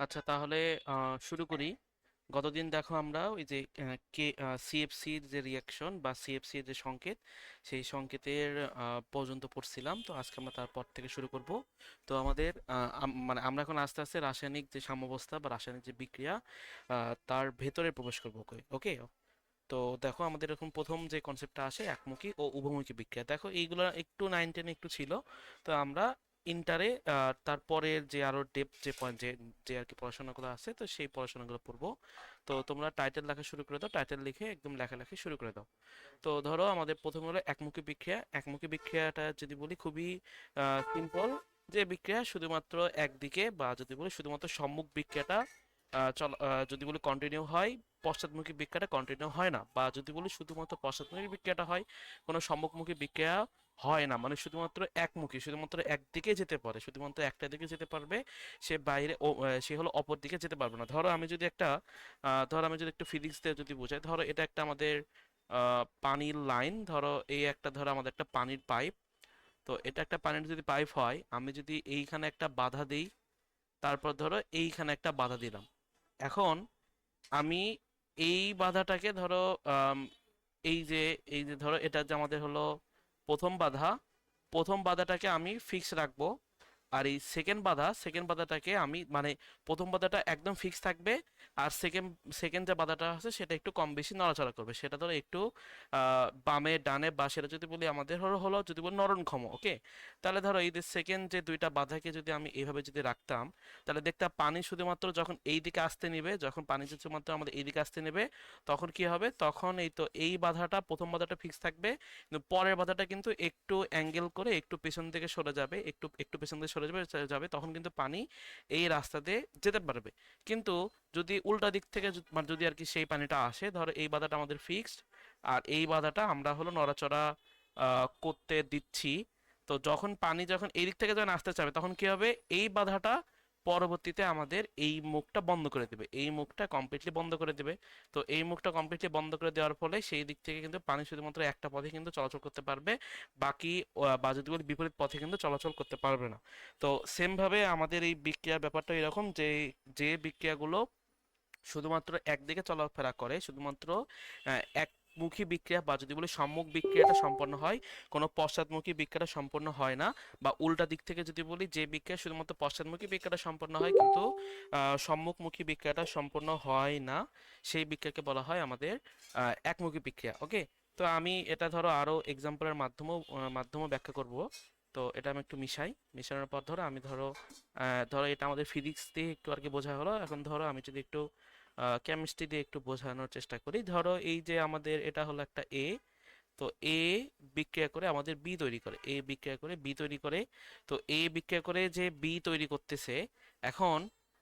আচ্ছা, তাহলে শুরু করি। গতদিন দেখো আমরা ওই যে কে সিএফসির যে রিয়াকশন বা সিএফসির যে সংকেত, সেই সংকেতের পর্যন্ত পড়ছিলাম। তো আজকে আমরা তারপর থেকে শুরু করব। তো আমাদের মানে আমরা এখন আস্তে আস্তে রাসায়নিক যে সাম্যাবস্থা বা রাসায়নিক যে বিক্রিয়া, তার ভেতরে প্রবেশ করবো। ওকে ওকে। তো দেখো আমাদের এখন প্রথম যে কনসেপ্টটা আসে একমুখী ও উভমুখী বিক্রিয়া। দেখো এইগুলো একটু 9-10 একটু ছিল। তো আমরা ইন্টারে তারপরের যে আরো ডেপথ যে পয়েন্ট যে যে আর কি পড়াশোনাগুলো আছে, তো সেই পড়াশোনাগুলো পড়বো। তো তোমরা টাইটেল লেখা শুরু করে দাও, টাইটেল লিখে একদম লেখালেখি শুরু করে দাও। তো ধরো আমাদের প্রথম হলো একমুখী বিক্রিয়া। একমুখী বিক্রিয়াটা যদি বলি খুবই সিম্পল, যে বিক্রিয়া শুধুমাত্র একদিকে, বা যদি বলি শুধুমাত্র সম্মুখ বিক্রিয়াটা যদি বলি কন্টিনিউ হয়, পশ্চাৎমুখী বিক্রিয়াটা কন্টিনিউ হয় না। বা যদি বলি শুধুমাত্র পশ্চাৎমুখী বিক্রিয়াটা হয়, কোনো সম্মুখমুখী বিক্রিয়া হয় না। মানে শুধুমাত্র একমুখী, শুধুমাত্র একদিকে যেতে পারে, শুধুমাত্র একটা দিকে যেতে পারবে, সে বাইরে সে হলো অপর দিকে যেতে পারবে না। ধরো আমি যদি একটা ধরো আমি যদি একটু ফিজিক্স দিয়ে যদি বোঝাই, ধরো এটা একটা আমাদের পানির লাইন। ধরো এই একটা, ধরো আমাদের একটা পানির পাইপ। তো এটা একটা পানির যদি পাইপ হয়, আমি যদি এইখানে একটা বাধা দিই, তারপর ধরো এইখানে একটা বাধা দিলাম। এখন আমি এই বাধাটাকে ধরো আম, এই যে এই যে ধরো এটা যে আমাদের হলো প্রথম বাধা, প্রথম বাধাটাকে আমি ফিক্স রাখবো। আর এই সেকেন্ড বাধাটাকে আমি মানে প্রথম বাধাটা একদম ফিক্স থাকবে। আর সেকেন্ড সেকেন্ড যে বাধাটা আছে সেটা একটু কম বেশি নড়াচড়া করবে। সেটা ধরো একটু বামে ডানে, বা সেটা যদি বলি আমাদের হলো হলো যদি বলি নরমক্ষম। ওকে। তাহলে ধরো এই যে সেকেন্ড যে দুইটা বাধাকে যদি আমি এইভাবে যদি রাখতাম, তাহলে দেখতাম পানি শুধুমাত্র যখন এই দিকে আসতে নেবে, যখন পানি শুধুমাত্র আমাদের এই দিকে আসতে নেবে, তখন কি হবে, তখন এই তো এই বাধাটা, প্রথম বাধাটা ফিক্স থাকবে। কিন্তু পরের বাধাটা কিন্তু একটু অ্যাঙ্গেল করে একটু পেছন দিকে সরে যাবে, একটু একটু পেছন দিকে সরে যাবে, তখন কিন্তু পানি এই রাস্তা দিয়ে যেতে পারবে। কিন্তু যদি উল্টা দিক থেকে মানে যদি আর কি সেই পানিটা আসে, ধরো এই বাধাটা আমাদের ফিক্সড, আর এই বাধাটা আমরা হলো নড়াচড়া করতে দিচ্ছি। তো যখন পানি যখন এই দিক থেকে যখন আসতে চাবে, তখন কি হবে, এই বাধাটা পরবর্তীতে আমাদের এই মুখটা বন্ধ করে দেবে, এই মুখটা কমপ্লিটলি বন্ধ করে দেবে। তো এই মুখটা কমপ্লিটলি বন্ধ করে দেওয়ার ফলে সেই দিক থেকে কিন্তু পানি শুধুমাত্র একটা পথে কিন্তু চলাচল করতে পারবে। বাকি বা যদি বলি বিপরীত পথে কিন্তু চলাচল করতে পারবে না। তো সেম ভাবে আমাদের এই বিক্রিয়ার ব্যাপারটা এরকম, যে যে বিক্রিয়াগুলো শুধুমাত্র একদিকে চলাফেরা করে, শুধুমাত্র একমুখী বিক্রিয়া বা যদি বলি সম্মুখ বিক্রিয়াটা সম্পন্ন হয়, কোনো পশ্চাৎমুখী বিক্রিয়াটা সম্পন্ন হয় না। বা উল্টা দিক থেকে যদি বলি, যে বিক্রিয়া শুধুমাত্র পশ্চাৎমুখী বিক্রিয়াটা সম্পন্ন হয় কিন্তু সম্মুখমুখী বিক্রিয়াটা সম্পন্ন হয় না, সেই বিক্রিয়াকে বলা হয় আমাদের একমুখী বিক্রিয়া। ওকে। তো আমি এটা ধরো আরো এক্সাম্পলের মাধ্যমেও ব্যাখ্যা করব। তো এটা আমি একটু মিশানোর পর ধরো আমি ধরো ধরো এটা আমাদের ফিজিক্স দিয়ে একটু আর কি বোঝা হলো। এখন ধরো আমি যদি একটু কেমিস্ট্রি দিয়ে একটু বোঝানোর চেষ্টা করি। ধরো এই যে আমাদের এটা হলো একটা এ। তো এ বিক্রিয়া করে আমাদের বি তৈরি করে, এ বিক্রিয়া করে বি তৈরি করে। তো এ বিক্রিয়া করে যে বি তৈরি করতেছে, এখন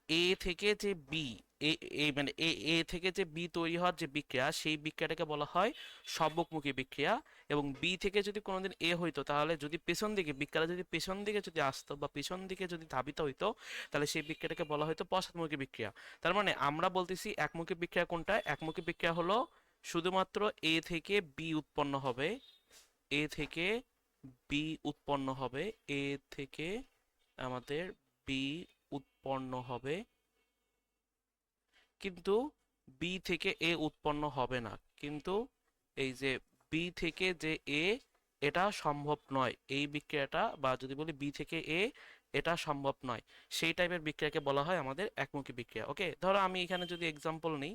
এ থেকে যে বি, এ এ মানে এ এ থেকে যে বি তৈরি হওয়ার যে বিক্রিয়া, সেই বিক্রিয়াটাকে বলা হয় সম্মুখমুখী বিক্রিয়া। এবং বি থেকে যদি কোনোদিন এ হইতো, তাহলে যদি পেছন দিকে বিক্রিয়া যদি পেছন দিকে যদি আসতো বা পেছন দিকে যদি ধাবিত হইতো, তাহলে সেই বিক্রিয়াটাকে বলা হয়তো পশ্চাৎমুখী বিক্রিয়া। তার মানে আমরা বলতেছি একমুখী বিক্রিয়া কোনটা, একমুখী বিক্রিয়া হলো শুধুমাত্র এ থেকে বি উৎপন্ন হবে, এ থেকে বি উৎপন্ন হবে, এ থেকে আমাদের বি উৎপন্ন হবে, কিন্তু বি থেকে এ উৎপন্ন হবে না। কিন্তু এই যে বি থেকে যে এ, এটা সম্ভব নয় এই বিক্রিয়াটা, বা যদি বলি বি থেকে এ, এটা সম্ভব নয়। সেই টাইপের বিক্রিয়াকে বলা হয় আমাদের একমুখী বিক্রিয়া। ওকে। ধরো আমি এখানে যদি এক্সাম্পল নিই,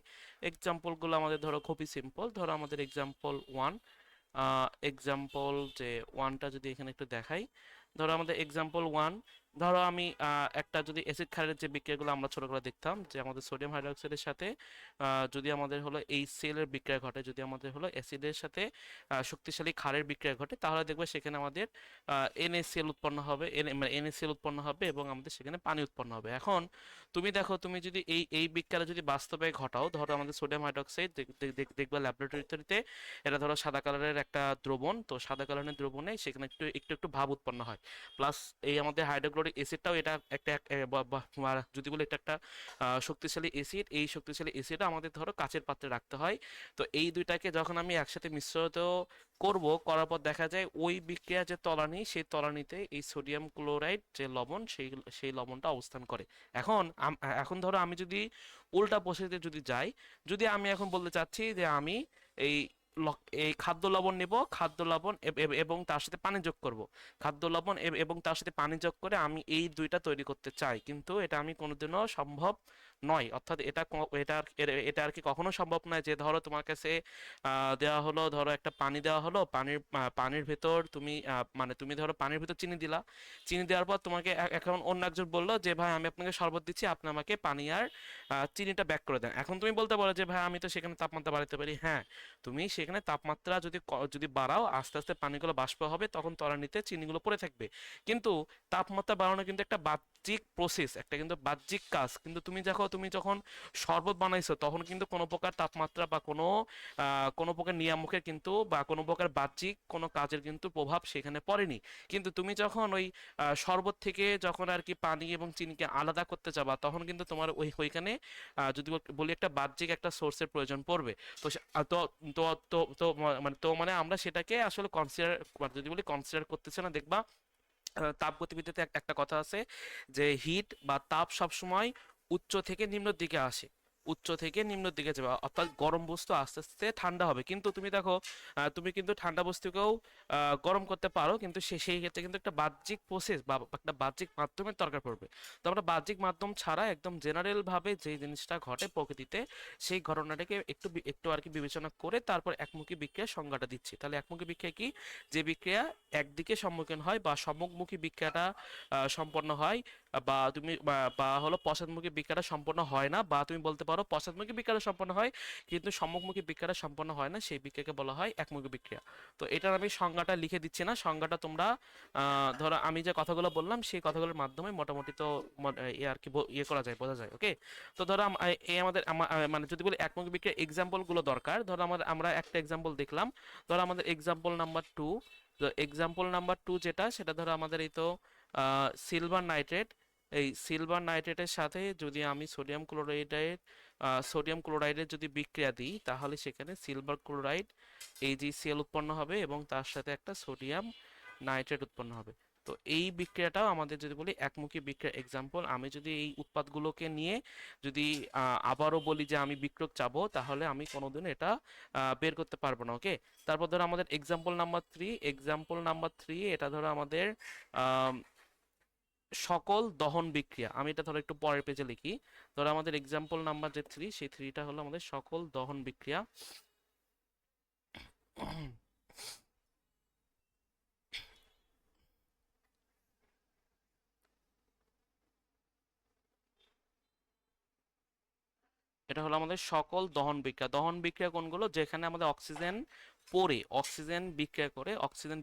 এক্সাম্পলগুলো আমাদের ধরো খুবই সিম্পল। ধরো আমাদের এক্সাম্পল ওয়ান, এক্সাম্পল যে ওয়ানটা যদি এখানে একটু দেখাই, ধরো আমাদের এক্সাম্পল ওয়ান। ধরো আমি একটা যদি অ্যাসিড ক্ষারের যে বিক্রিয়াগুলো আমরা ছোটবেলা দেখতাম, যে আমাদের সোডিয়াম হাইড্রোক্সাইডের সাথে যদি আমাদের হলো HCl এর বিক্রিয়া ঘটে, যদি আমাদের হলো অ্যাসিডের সাথে শক্তিশালী ক্ষারের বিক্রিয়া ঘটে, তাহলে দেখবে সেখানে আমাদের NaCl উৎপন্ন হবে, মানে NaCl উৎপন্ন হবে, এবং আমাদের সেখানে পানি উৎপন্ন হবে। এখন তুমি দেখো, তুমি যদি এই এই বিক্রিয়া যদি বাস্তবে ঘটাও, ধরো আমাদের সোডিয়াম হাইড্রোক্সাইড দেখবে ল্যাবরেটরিতে, এটা ধরো সাদা কালারের একটা দ্রবণ। তো সাদা কালারের দ্রবণে সেখানে একটু একটু একটু ভাব উৎপন্ন হয়। প্লাস এই আমাদের হাইড্রোক্লোরিক সালফিউরিক অ্যাসিডটাও এটা একটা যদি বলি এটা একটা শক্তিশালী অ্যাসিড। এই শক্তিশালী অ্যাসিড আমাদের ধরো কাচের পাত্রে রাখতে হয়। তো এই দুইটাকে যখন আমি একসাথে মিশ্রিত করার পর দেখা যায় ওই বিক্রিয়া যে তলানি, সেই তলানিতে এই সোডিয়াম ক্লোরাইড যে লবণ, সেই লবণটা অবস্থান করে। এখন এখন ধরো আমি যদি উল্টা পদ্ধতিতে যদি যাই, যদি আমি এখন বলতে চাচ্ছি যে আমি এই এই খাদ্য লবণ নেব, খাদ্য লবণ এবং তার সাথে পানি যোগ করব, খাদ্য লবণ এবং তার সাথে পানি যোগ করে আমি এই দুইটা তৈরি করতে চাই, কিন্তু এটা আমি কোনোদিনও সম্ভব নয়। অর্থাৎ এটা আর কি কখনো সম্ভব নয় যে ধরো তোমার কাছে দেওয়া হলো, ধরো একটা পানি দেওয়া হলো, পানির ভেতর তুমি মানে তুমি ধরো পানির ভেতর চিনি দিলা, চিনি দেওয়ার পর তোমাকে এখন অন্য একজন বললো যে ভাই আমি আপনাকে শরবত দিচ্ছি, আপনি আমাকে পানি আর চিনিটা ব্যাক করে দেন। এখন তুমি বলতে পারো যে ভাই আমি তো সেখানে তাপমাত্রা বাড়াতে পারি। হ্যাঁ, তুমি সেখানে তাপমাত্রা যদি বাড়াও, আস্তে আস্তে পানিগুলো বাষ্প হবে, তখন তলানিতে চিনিগুলো পড়ে থাকবে। কিন্তু তাপমাত্রা বাড়ানো কিন্তু একটা বাহ্যিক প্রসেস, একটা কিন্তু বাহ্যিক কাজ। কিন্তু তুমি যখন শরবত বানাইছো, তখন কিন্তু কোনো প্রকার তাপমাত্রা বা কোনো প্রকার নিয়ামকের কিন্তু বা কোনো প্রকার বাহ্যিক কোনো কাজের কিন্তু প্রভাব সেখানে পড়েনি। কিন্তু তুমি যখন ওই শরবত থেকে যখন আর কি পানি এবং চিনিকে আলাদা করতে যাবা, তখন কিন্তু তোমার ওইখানে যদি বলি একটা বাহ্যিক একটা সোর্সের প্রয়োজন পড়বে। তো তো তো তো তো মানে আমরা সেটাকে আসলে যদি বলি কনসিডার করতেছে না। দেখবা তাপগতিবিদ্যাতে একটা কথা আছে যে হিট বা তাপ সবসময় উচ্চ থেকে নিম্নের দিকে আসে, উচ্চ থেকে নিম্নের দিকে যাবে, অর্থাৎ গরম বস্তু আস্তে আস্তে ঠান্ডা হবে। কিন্তু তুমি দেখো তুমি কিন্তু ঠান্ডা বস্তুকেও গরম করতে পারো, কিন্তু সেই ক্ষেত্রে কিন্তু একটা বাহ্যিক প্রসেস বা একটা বাহ্যিক মাধ্যমের দরকার পড়বে। তো আমরা বাহ্যিক মাধ্যম ছাড়া একদম জেনারেল ভাবে যে জিনিসটা ঘটে প্রকৃতিতে, সেই ঘটনাটাকে একটু আর কি বিবেচনা করে তারপর একমুখী বিক্রিয়ার সংজ্ঞাটা দিচ্ছি। তাহলে একমুখী বিক্রিয়া কি? যে বিক্রিয়া একদিকে সম্মুখীন হয় বা সম্মুখমুখী বিক্রিয়াটা সম্পন্ন হয়, বা হলো পশ্চাৎমুখী বিক্রিয়াটা সম্পন্ন হয় না, বা তুমি বলতে পারো পশ্চাৎমুখী বিক্রিয়াটা সম্পন্ন হয় কিন্তু সম্মুখমুখী বিক্রিয়াটা সম্পন্ন হয় না, সেই বিক্রিয়াকে বলা হয় একমুখী বিক্রিয়া। তো এটার আমি সংজ্ঞাটা লিখে দিচ্ছি না, সংজ্ঞাটা তোমরা ধরো আমি যে কথাগুলো বললাম সেই কথাগুলোর মাধ্যমে মোটামুটি তো আর কি করা যায়, বোঝা যায়। ওকে, তো ধরো এই মানে যদি বলি একমুখী বিক্রিয়ার এক্সাম্পল গুলো দরকার, ধরো আমরা একটা এক্সাম্পল দেখলাম। ধরো আমাদের এক্সাম্পল নাম্বার 2, তো এক্সাম্পল নাম্বার 2 যেটা, সেটা ধরো আমাদের এই তো সিলভার নাইট্রেট। এই সিলভার নাইট্রেটের সাথে যদি আমি সোডিয়াম ক্লোরাইডের যদি বিক্রিয়া দিই, তাহলে সেখানে সিলভার ক্লোরাইড AgCl উৎপন্ন হবে এবং তার সাথে একটা সোডিয়াম নাইট্রেট উৎপন্ন হবে। তো এই বিক্রিয়াটাও আমাদের যদি বলি একমুখী বিক্রিয়ার এক্সাম্পল। আমি যদি এই উৎপাদগুলোকে নিয়ে যদি আবারও বলি যে আমি বিক্রয়ক চাবো, তাহলে আমি কোনোদিন এটা বের করতে পারবো না। ওকে, তারপর ধরো আমাদের এক্সাম্পল নাম্বার 3, এটা ধরো আমাদের আহ সকল দহন বিক্রিয়া। আমি এটা ধরো একটু পরের পেজে লিখি। ধরো আমাদের এক্সাম্পল নাম্বার যে 3, সেই 3টা হলো আমাদের সকল দহন বিক্রিয়া। এটা হলো আমাদের সকল দহন বিক্রিয়া। দহন বিক্রিয়া কোনগুলো? যেখানে আমাদের অক্সিজেন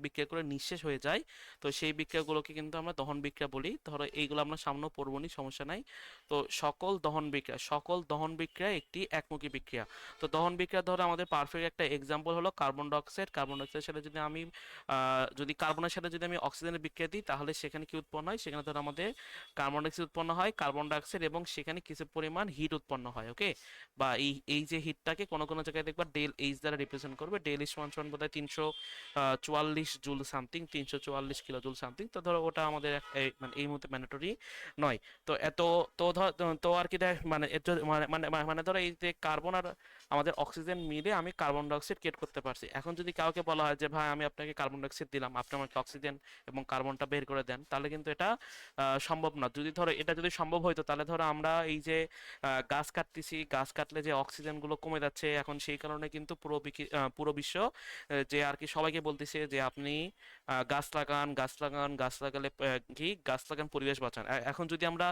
বিক্রিয়া করে নিঃশেষ হয়ে যায়, তো সেই বিক্রিয়াগুলোকে কিন্তু আমরা দহন বিক্রিয়া বলি। ধরো এইগুলো আমরা সামনে পড়বো নি, সমস্যা নাই। তো সকল দহন বিক্রিয়া একটি একমুখী বিক্রিয়া। তো দহন বিক্রিয়া ধরো আমাদের পারফেক্ট একটা এক্সাম্পল হলো কার্বন ডাইঅক্সাইড। কার্বন ডাইঅক্সাইডের সাথে যদি কার্বনের সাথে যদি আমি অক্সিজেনের বিক্রিয়া দিই, তাহলে সেখানে কি উৎপন্ন হয়? সেখানে ধরো আমাদের কার্বন ডাইঅক্সাইড উৎপন্ন হয়, কার্বন ডাইঅক্সাইড, এবং সেখানে কিছু পরিমাণ হিট উৎপন্ন হয়। ওকে, বা এই যে হিটটাকে কোনো কোনো জায়গায় দেখবা ডেল এইচ দ্বারা রিপ্রেজেন্ট করবে। ডেল এইচ সমান সমান বোধহয় 344 joule something, 344 kilo joule something. তো ধরো ওটা আমাদের মানে এই মুহূর্তে ম্যান্ডেটরি নয়। তো এত তো ধর তো আর কি মানে মানে মানে মানে ধরো এই যে কার্বন আর আমাদের অক্সিজেন মিলে আমি কার্বন ডাইঅক্সাইড ক্রিয়েট করতে পারছি। এখন যদি কাউকে বলা হয় যে ভাই আমি আপনাকে কার্বন ডাইঅক্সাইড দিলাম, আপনি আমাকে অক্সিজেন এবং কার্বনটা বের করে দেন, তাহলে কিন্তু এটা সম্ভব না। যদি সম্ভব হইতো, তাহলে ধরো আমরা এই যে গাছ কাটতেছি, গাছ কাটলে যে অক্সিজেন গুলো কমে যাচ্ছে, এখন সেই কারণে কিন্তু পুরো বিশ্ব যে আর কি সবাইকে বলতেছে যে আপনি গাছ লাগান, গাছ লাগালে গাছ লাগান, পরিবেশ বাঁচান। এখন যদি আমরা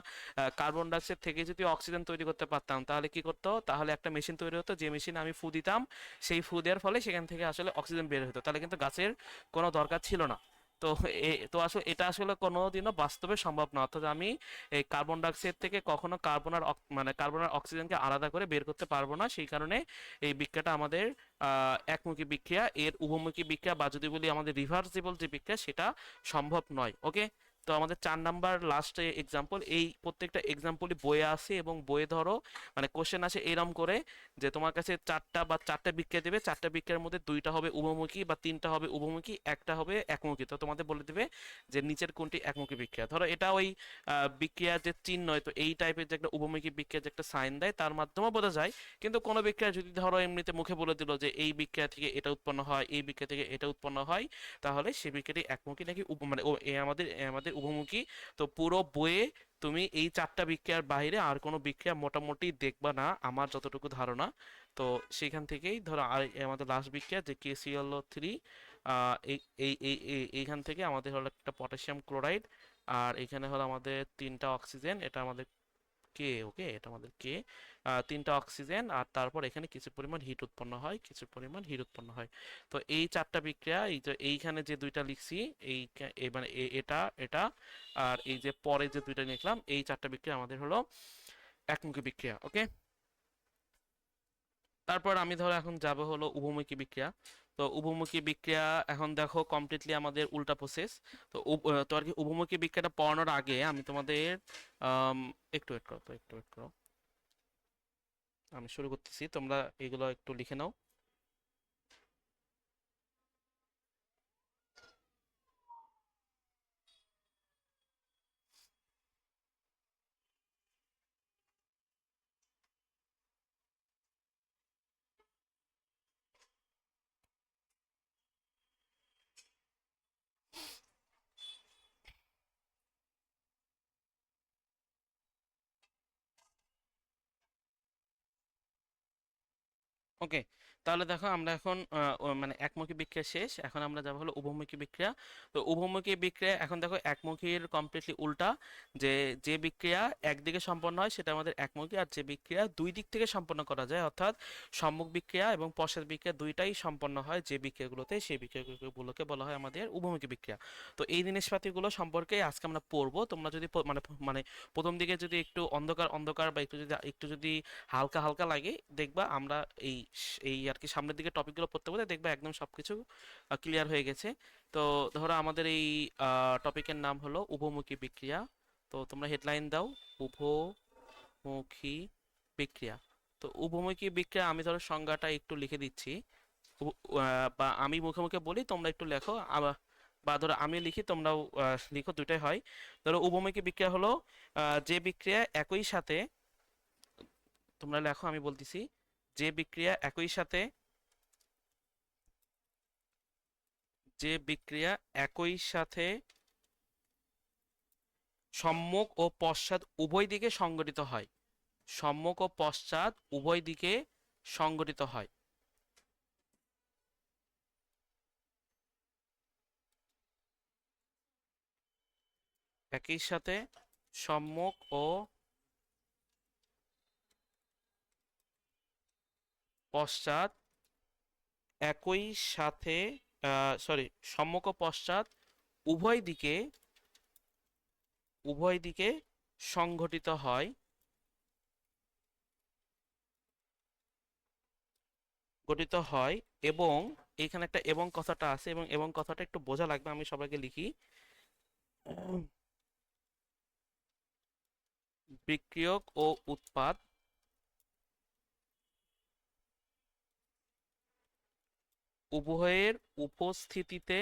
কার্বন ডাইঅক্সাইড থেকে যদি অক্সিজেন তৈরি করতে পারতাম, তাহলে কি করতো? তাহলে একটা মেশিন তৈরি হতো, যে মেশিনে আমি ফু দিতাম, সেই ফু দেওয়ার ফলে সেখান থেকে আসলে অক্সিজেন বের হতো, তাহলে কিন্তু গাছের কোনো দরকার ছিল না। তো আসলে এটা আসলে কোনোদিনও বাস্তবে সম্ভব না। অর্থাৎ আমি এই কার্বন ডাইঅক্সাইড থেকে কখনো কার্বন আর অক্সিজেনকে আলাদা করে বের করতে পারবো না। সেই কারণে এই বিক্রিয়াটা আমাদের একমুখী বিক্রিয়া। এর উভমুখী বিক্রিয়া বা যদি বলি আমাদের রিভার্সিবল যে বিক্রিয়া, সেটা সম্ভব নয়। ওকে, তো আমাদের 4 নাম্বার লাস্ট এক্সাম্পল, এই প্রত্যেকটা এক্সাম্পলই বইয়ে আসে এবং বইয়ে ধরো মানে কোশ্চেন আসে এরম করে যে তোমার কাছে চারটা বিক্রিয়া দেবে, চারটা বিক্রিয়ার মধ্যে দুইটা হবে উভমুখী বা তিনটা হবে উভমুখী, একটা হবে একমুখী। তো তোমাদের বলে দেবে যে নিচের কোনটি একমুখী বিক্রিয়া। ধরো এটা ওই বিক্রিয়ার যে চিহ্ন, তো এই টাইপের যে একটা উভমুখী বিক্রিয়ার যে একটা সাইন দেয় তার মাধ্যমে বোঝা যায়। কিন্তু কোনো বিক্রিয়া যদি ধরো এমনিতে মুখে বলে দিল যে এই বিক্রিয়া থেকে এটা উৎপন্ন হয়, এই বিক্রিয়া থেকে এটা উৎপন্ন হয়, তাহলে সে বিক্রিয়াটি একমুখী নাকি মানে ও আমাদের উভমুখী। তো পুরো বইয়ে তুমি এই 4টা বিক্রিয়ার বাইরে আর কোনো বিক্রিয়া মোটামুটি দেখবা না আমার যতটুকু ধারণা। তো সেখান থেকেই ধরো আর আমাদের লাস্ট বিক্রিয়া যে KClO3, এই এই এই এইখান থেকে আমাদের হলো একটা পটাশিয়াম ক্লোরাইড, আর এখানে হলো আমাদের 3টা অক্সিজেন, এটা আমাদের কে, ওকে এটা আমাদের কে, 3টা অক্সিজেন, আর তারপর এখানে কিছু পরিমাণ হিট উৎপন্ন হয়, কিছু পরিমাণ হিট উৎপন্ন হয়। তো এই 4টা বিক্রিয়া, এই যে এইখানে যে দুইটা লিখছি, মানে এটা এটা, আর এই যে পরে যে দুইটা লিখলাম, এই 4টা বিক্রিয়া আমাদের হলো একমুখী বিক্রিয়া, ওকে। তারপর আমি ধরো এখন যাব হলো উভমুখী বিক্রিয়া। তো উভমুখী বিক্রিয়া এখন দেখো কমপ্লিটলি আমাদের উল্টা প্রসেস। তো তো আর কি উভমুখী বিক্রিয়াটা পড়ানোর আগে আমি তোমাদের আম, একটু ওয়েট করো, তো একটু ওয়েট করো, আমি শুরু করতেছি, তোমরা এগুলো একটু লিখে নাও। ওকে, তাহলে দেখো আমরা এখন মানে একমুখী বিক্রিয়া শেষ, এখন আমরা যাবো হলো উভমুখী বিক্রিয়া। তো উভমুখী বিক্রিয়া এখন দেখো একমুখীর কমপ্লিটলি উল্টা, যে যে বিক্রিয়া একদিকে সম্পন্ন হয় সেটা আমাদের একমুখী, আর যে বিক্রিয়া দুই দিক থেকে সম্পন্ন করা যায়, অর্থাৎ সম্মুখ বিক্রিয়া এবং পশ্চাৎ বিক্রিয়া দুইটাই সম্পন্ন হয় যে বিক্রিয়াগুলোতে, সেই বিক্রিয়াগুলোকে বলা হয় আমাদের উভমুখী বিক্রিয়া। তো এই জিনিসপাতিগুলো সম্পর্কে আজকে আমরা পড়বো। তোমরা যদি মানে প্রথম দিকে যদি একটু অন্ধকার অন্ধকার বা একটু যদি হালকা হালকা লাগে, দেখবা আমরা এই এই আর কি সামনের দিকে টপিকগুলো পড়তে পড়তে দেখবা একদম সবকিছু ক্লিয়ার হয়ে গেছে। তো ধরো আমাদের এই টপিকের নাম হলো উভমুখী বিক্রিয়া। তো তোমরা হেডলাইন দাও, উভমুখী বিক্রিয়া। তো উভমুখী বিক্রিয়া আমি ধরো সংজ্ঞাটা একটু লিখে দিচ্ছি, বা আমি মুখে মুখে বলি, তোমরা একটু লেখো, আবার বা ধরো আমি লিখি তোমরাও লিখো, দুটাই হয়। ধরো উভমুখী বিক্রিয়া হলো যে বিক্রিয়া একই সাথে, তোমরা লেখো আমি বলতেছি, যে বিক্রিয়া একই সাথে, যে বিক্রিয়া একই সাথে সম্মুখ ও পশ্চাৎ উভয় দিকে সংঘটিত হয়, সম্মুখ ও পশ্চাৎ উভয় দিকে সংঘটিত হয়। একই সাথে সম্মুখ ও পশ্চাৎ একই সাথে, সরি, সম্মুখ ও পশ্চাৎ উভয় দিকে, উভয় দিকে সংঘটিত হয়, গঠিত হয়। এবং এখানে একটা এবং কথাটা আছে, এবং এবং কথাটা একটু বোঝা লাগবে, আমি সবাইকে লিখি। বিক্রিয়ক ও উৎপাদ উভয়ের উপস্থিতিতে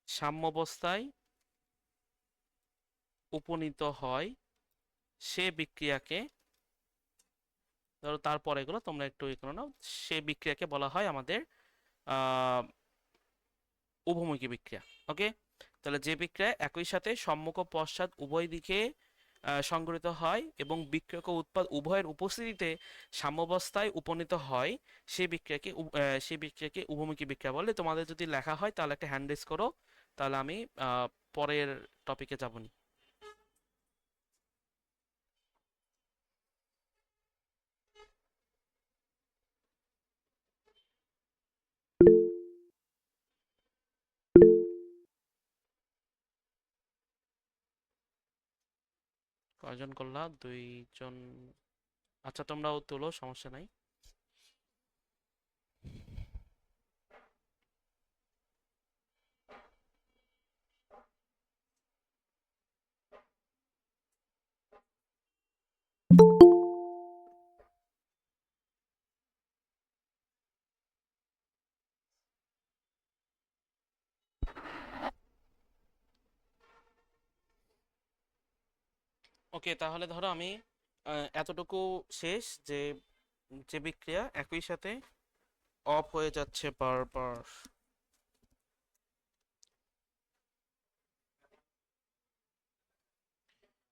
সাম্যাবস্থায় উপনীত হয়, সে বিক্রিয়াকে, ধরো তারপরে এগুলো তোমরা একটু ই করে নাও, সে বিক্রিয়াকে বলা হয় আমাদের আহ উভমুখী বিক্রিয়া, ওকে। তাহলে যে বিক্রিয়া একই সাথে সম্মুখ ও পশ্চাৎ উভয় দিকে সংঘটিত হয় এবং বিক্রিয়ক ও উৎপাদ উভয়ের উপস্থিতিতে সাম্যাবস্থায় উপনীত হয়, সে বিক্রিয়াকে উভমুখী বিক্রিয়া বলে। তোমাদের যদি লেখা হয় তাহলে একটা হ্যান্ড রেজ করো, তাহলে আমি পরের টপিকে যাবনি। কয়জন করলা? 2 জন। আচ্ছা, তোমরাও তোলো, সমস্যা নাই। ওকে, তাহলে ধরো আমি এতটুকু শেষ যে যে বিক্রিয়া একই সাথে অফ হয়ে যাচ্ছে বারবার।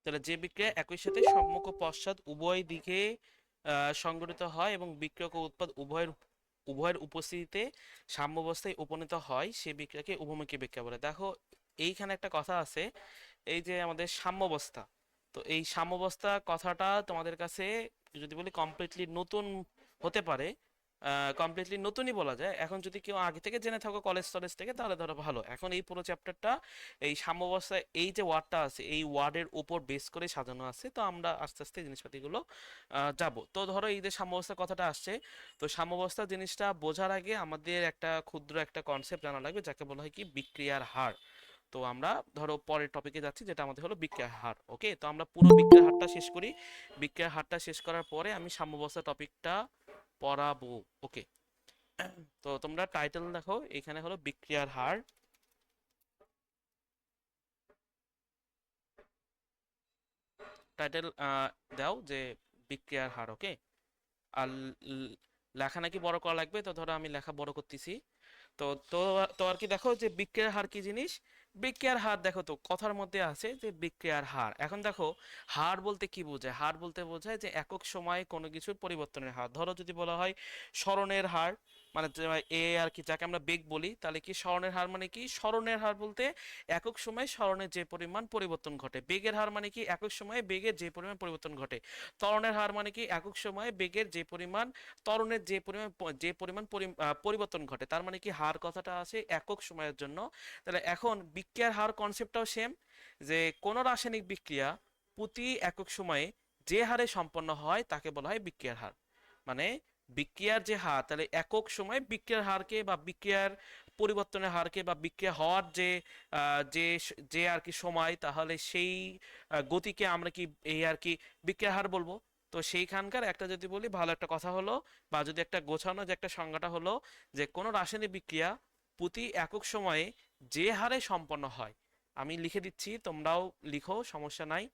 তাহলে যে বিক্রিয়া একই সাথে সম্মুখ ও পশ্চাৎ উভয় দিকে সংঘটিত হয় এবং বিক্রিয়ক ও উৎপাদ উভয়ের উভয়ের উপস্থিতিতে সাম্যাবস্থায় উপনীত হয় সে বিক্রিয়াকে উভমুখী বিক্রিয়া বলে। দেখো এইখানে একটা কথা আছে, এই যে আমাদের সাম্যাবস্থা, তো এই সাম্যাবস্থা কথাটা তোমাদের কাছে যদি বলি কমপ্লিটলি নতুন হতে পারে, কমপ্লিটলি নতুনই বলা যায়। এখন যদি কেউ আগে থেকে জেনে থাকো কলেজ টলেজ থেকে তাহলে ধরো ভালো, এখন এই পুরো চ্যাপ্টারটা এই সাম্যাবস্থায় এই যে ওয়ার্ডটা আছে এই ওয়ার্ডের উপর বেস করে সাজানো আছে। তো আমরা আস্তে আস্তে এই জিনিসপাতিগুলো যাব। তো ধরো এই যে সাম্যাবস্থার কথাটা আসছে, তো সাম্যাবস্থা জিনিসটা বোঝার আগে আমাদের একটা ক্ষুদ্র একটা কনসেপ্ট জানা লাগবে যাকে বলা হয় কি বিক্রিয়ার হার। তো আমরা ধরো পরের টপিকে যাচ্ছি যেটা আমাদের হলো বিক্রিয়ার হার। ওকে, তো আমরা পুরো বিক্রিয়ার হারটা শেষ করি। বিক্রিয়ার হারটা শেষ করার পরে আমি সাম্যাবস্থা টপিকটা পড়াবো। ওকে, তো তোমরা টাইটেল দেখো, এখানে হলো বিক্রিয়ার হার। টাইটেল দাও যে বিক্রিয়ার হার। ওকে, আর লেখা নাকি বড় করা লাগবে, তো ধরো আমি লেখা বড় করতেছি। তো তো তো আর কি দেখো যে বিক্রিয়ার হার কি জিনিস। বিক্রিয়ার হার দেখো তো কথার মধ্যে আছে যে বিক্রিয়ার হার। এখন দেখো হার বলতে কি বোঝায়, হার বলতে বোঝায় যে একক সময়ে কোনো কিছুর পরিবর্তনের হার। ধরো যদি বলা হয় সরণের হার, মানে এ আর কি যাকে আমরা বেগ বলি, তাহলে কি সরণের হার মানে কি, সরণের হার বলতে একক সময়ে সরণের যে পরিমাণ পরিবর্তন ঘটে। বেগের হার মানে কি একক সময়ে বেগের যে পরিমাণ পরিবর্তন ঘটে। ত্বরণের হার মানে কি একক সময়ে বেগের যে পরিমাণ ত্বরণের যে পরিমাণ পরিবর্তন ঘটে। তার মানে কি হার কথাটা আছে একক সময়ের জন্য। তাহলে এখন বিক্রিয়ার হার কনসেপ্টটাও সেম, যে কোনো রাসায়নিক বিক্রিয়া প্রতি একক সময়ে যে হারে সম্পন্ন হয় তাকে বলা হয় বিক্রিয়ার হার। মানে বিক্রিয়ার যে হার, তাহলে একক সময়ে বিক্রিয়ার হারকে বা বিক্রিয়ার পরিবর্তনের হারকে বা বিক্রিয়া হওয়ার যে যে যে আর কি সময়, তাহলে সেই গতিকে আমরা কি এই আর কি বিক্রিয়ার হার বলবো। তো সেইখানকার একটা যদি বলি ভালো একটা কথা হলো, বা যদি একটা গোছানো যে একটা সংজ্ঞাটা হলো, যে কোনো রাসায়নিক বিক্রিয়া প্রতি একক সময়ে যে হারে সম্পন্ন হয়। আমি লিখে দিচ্ছি, তোমরাও লিখো, সমস্যা নাই।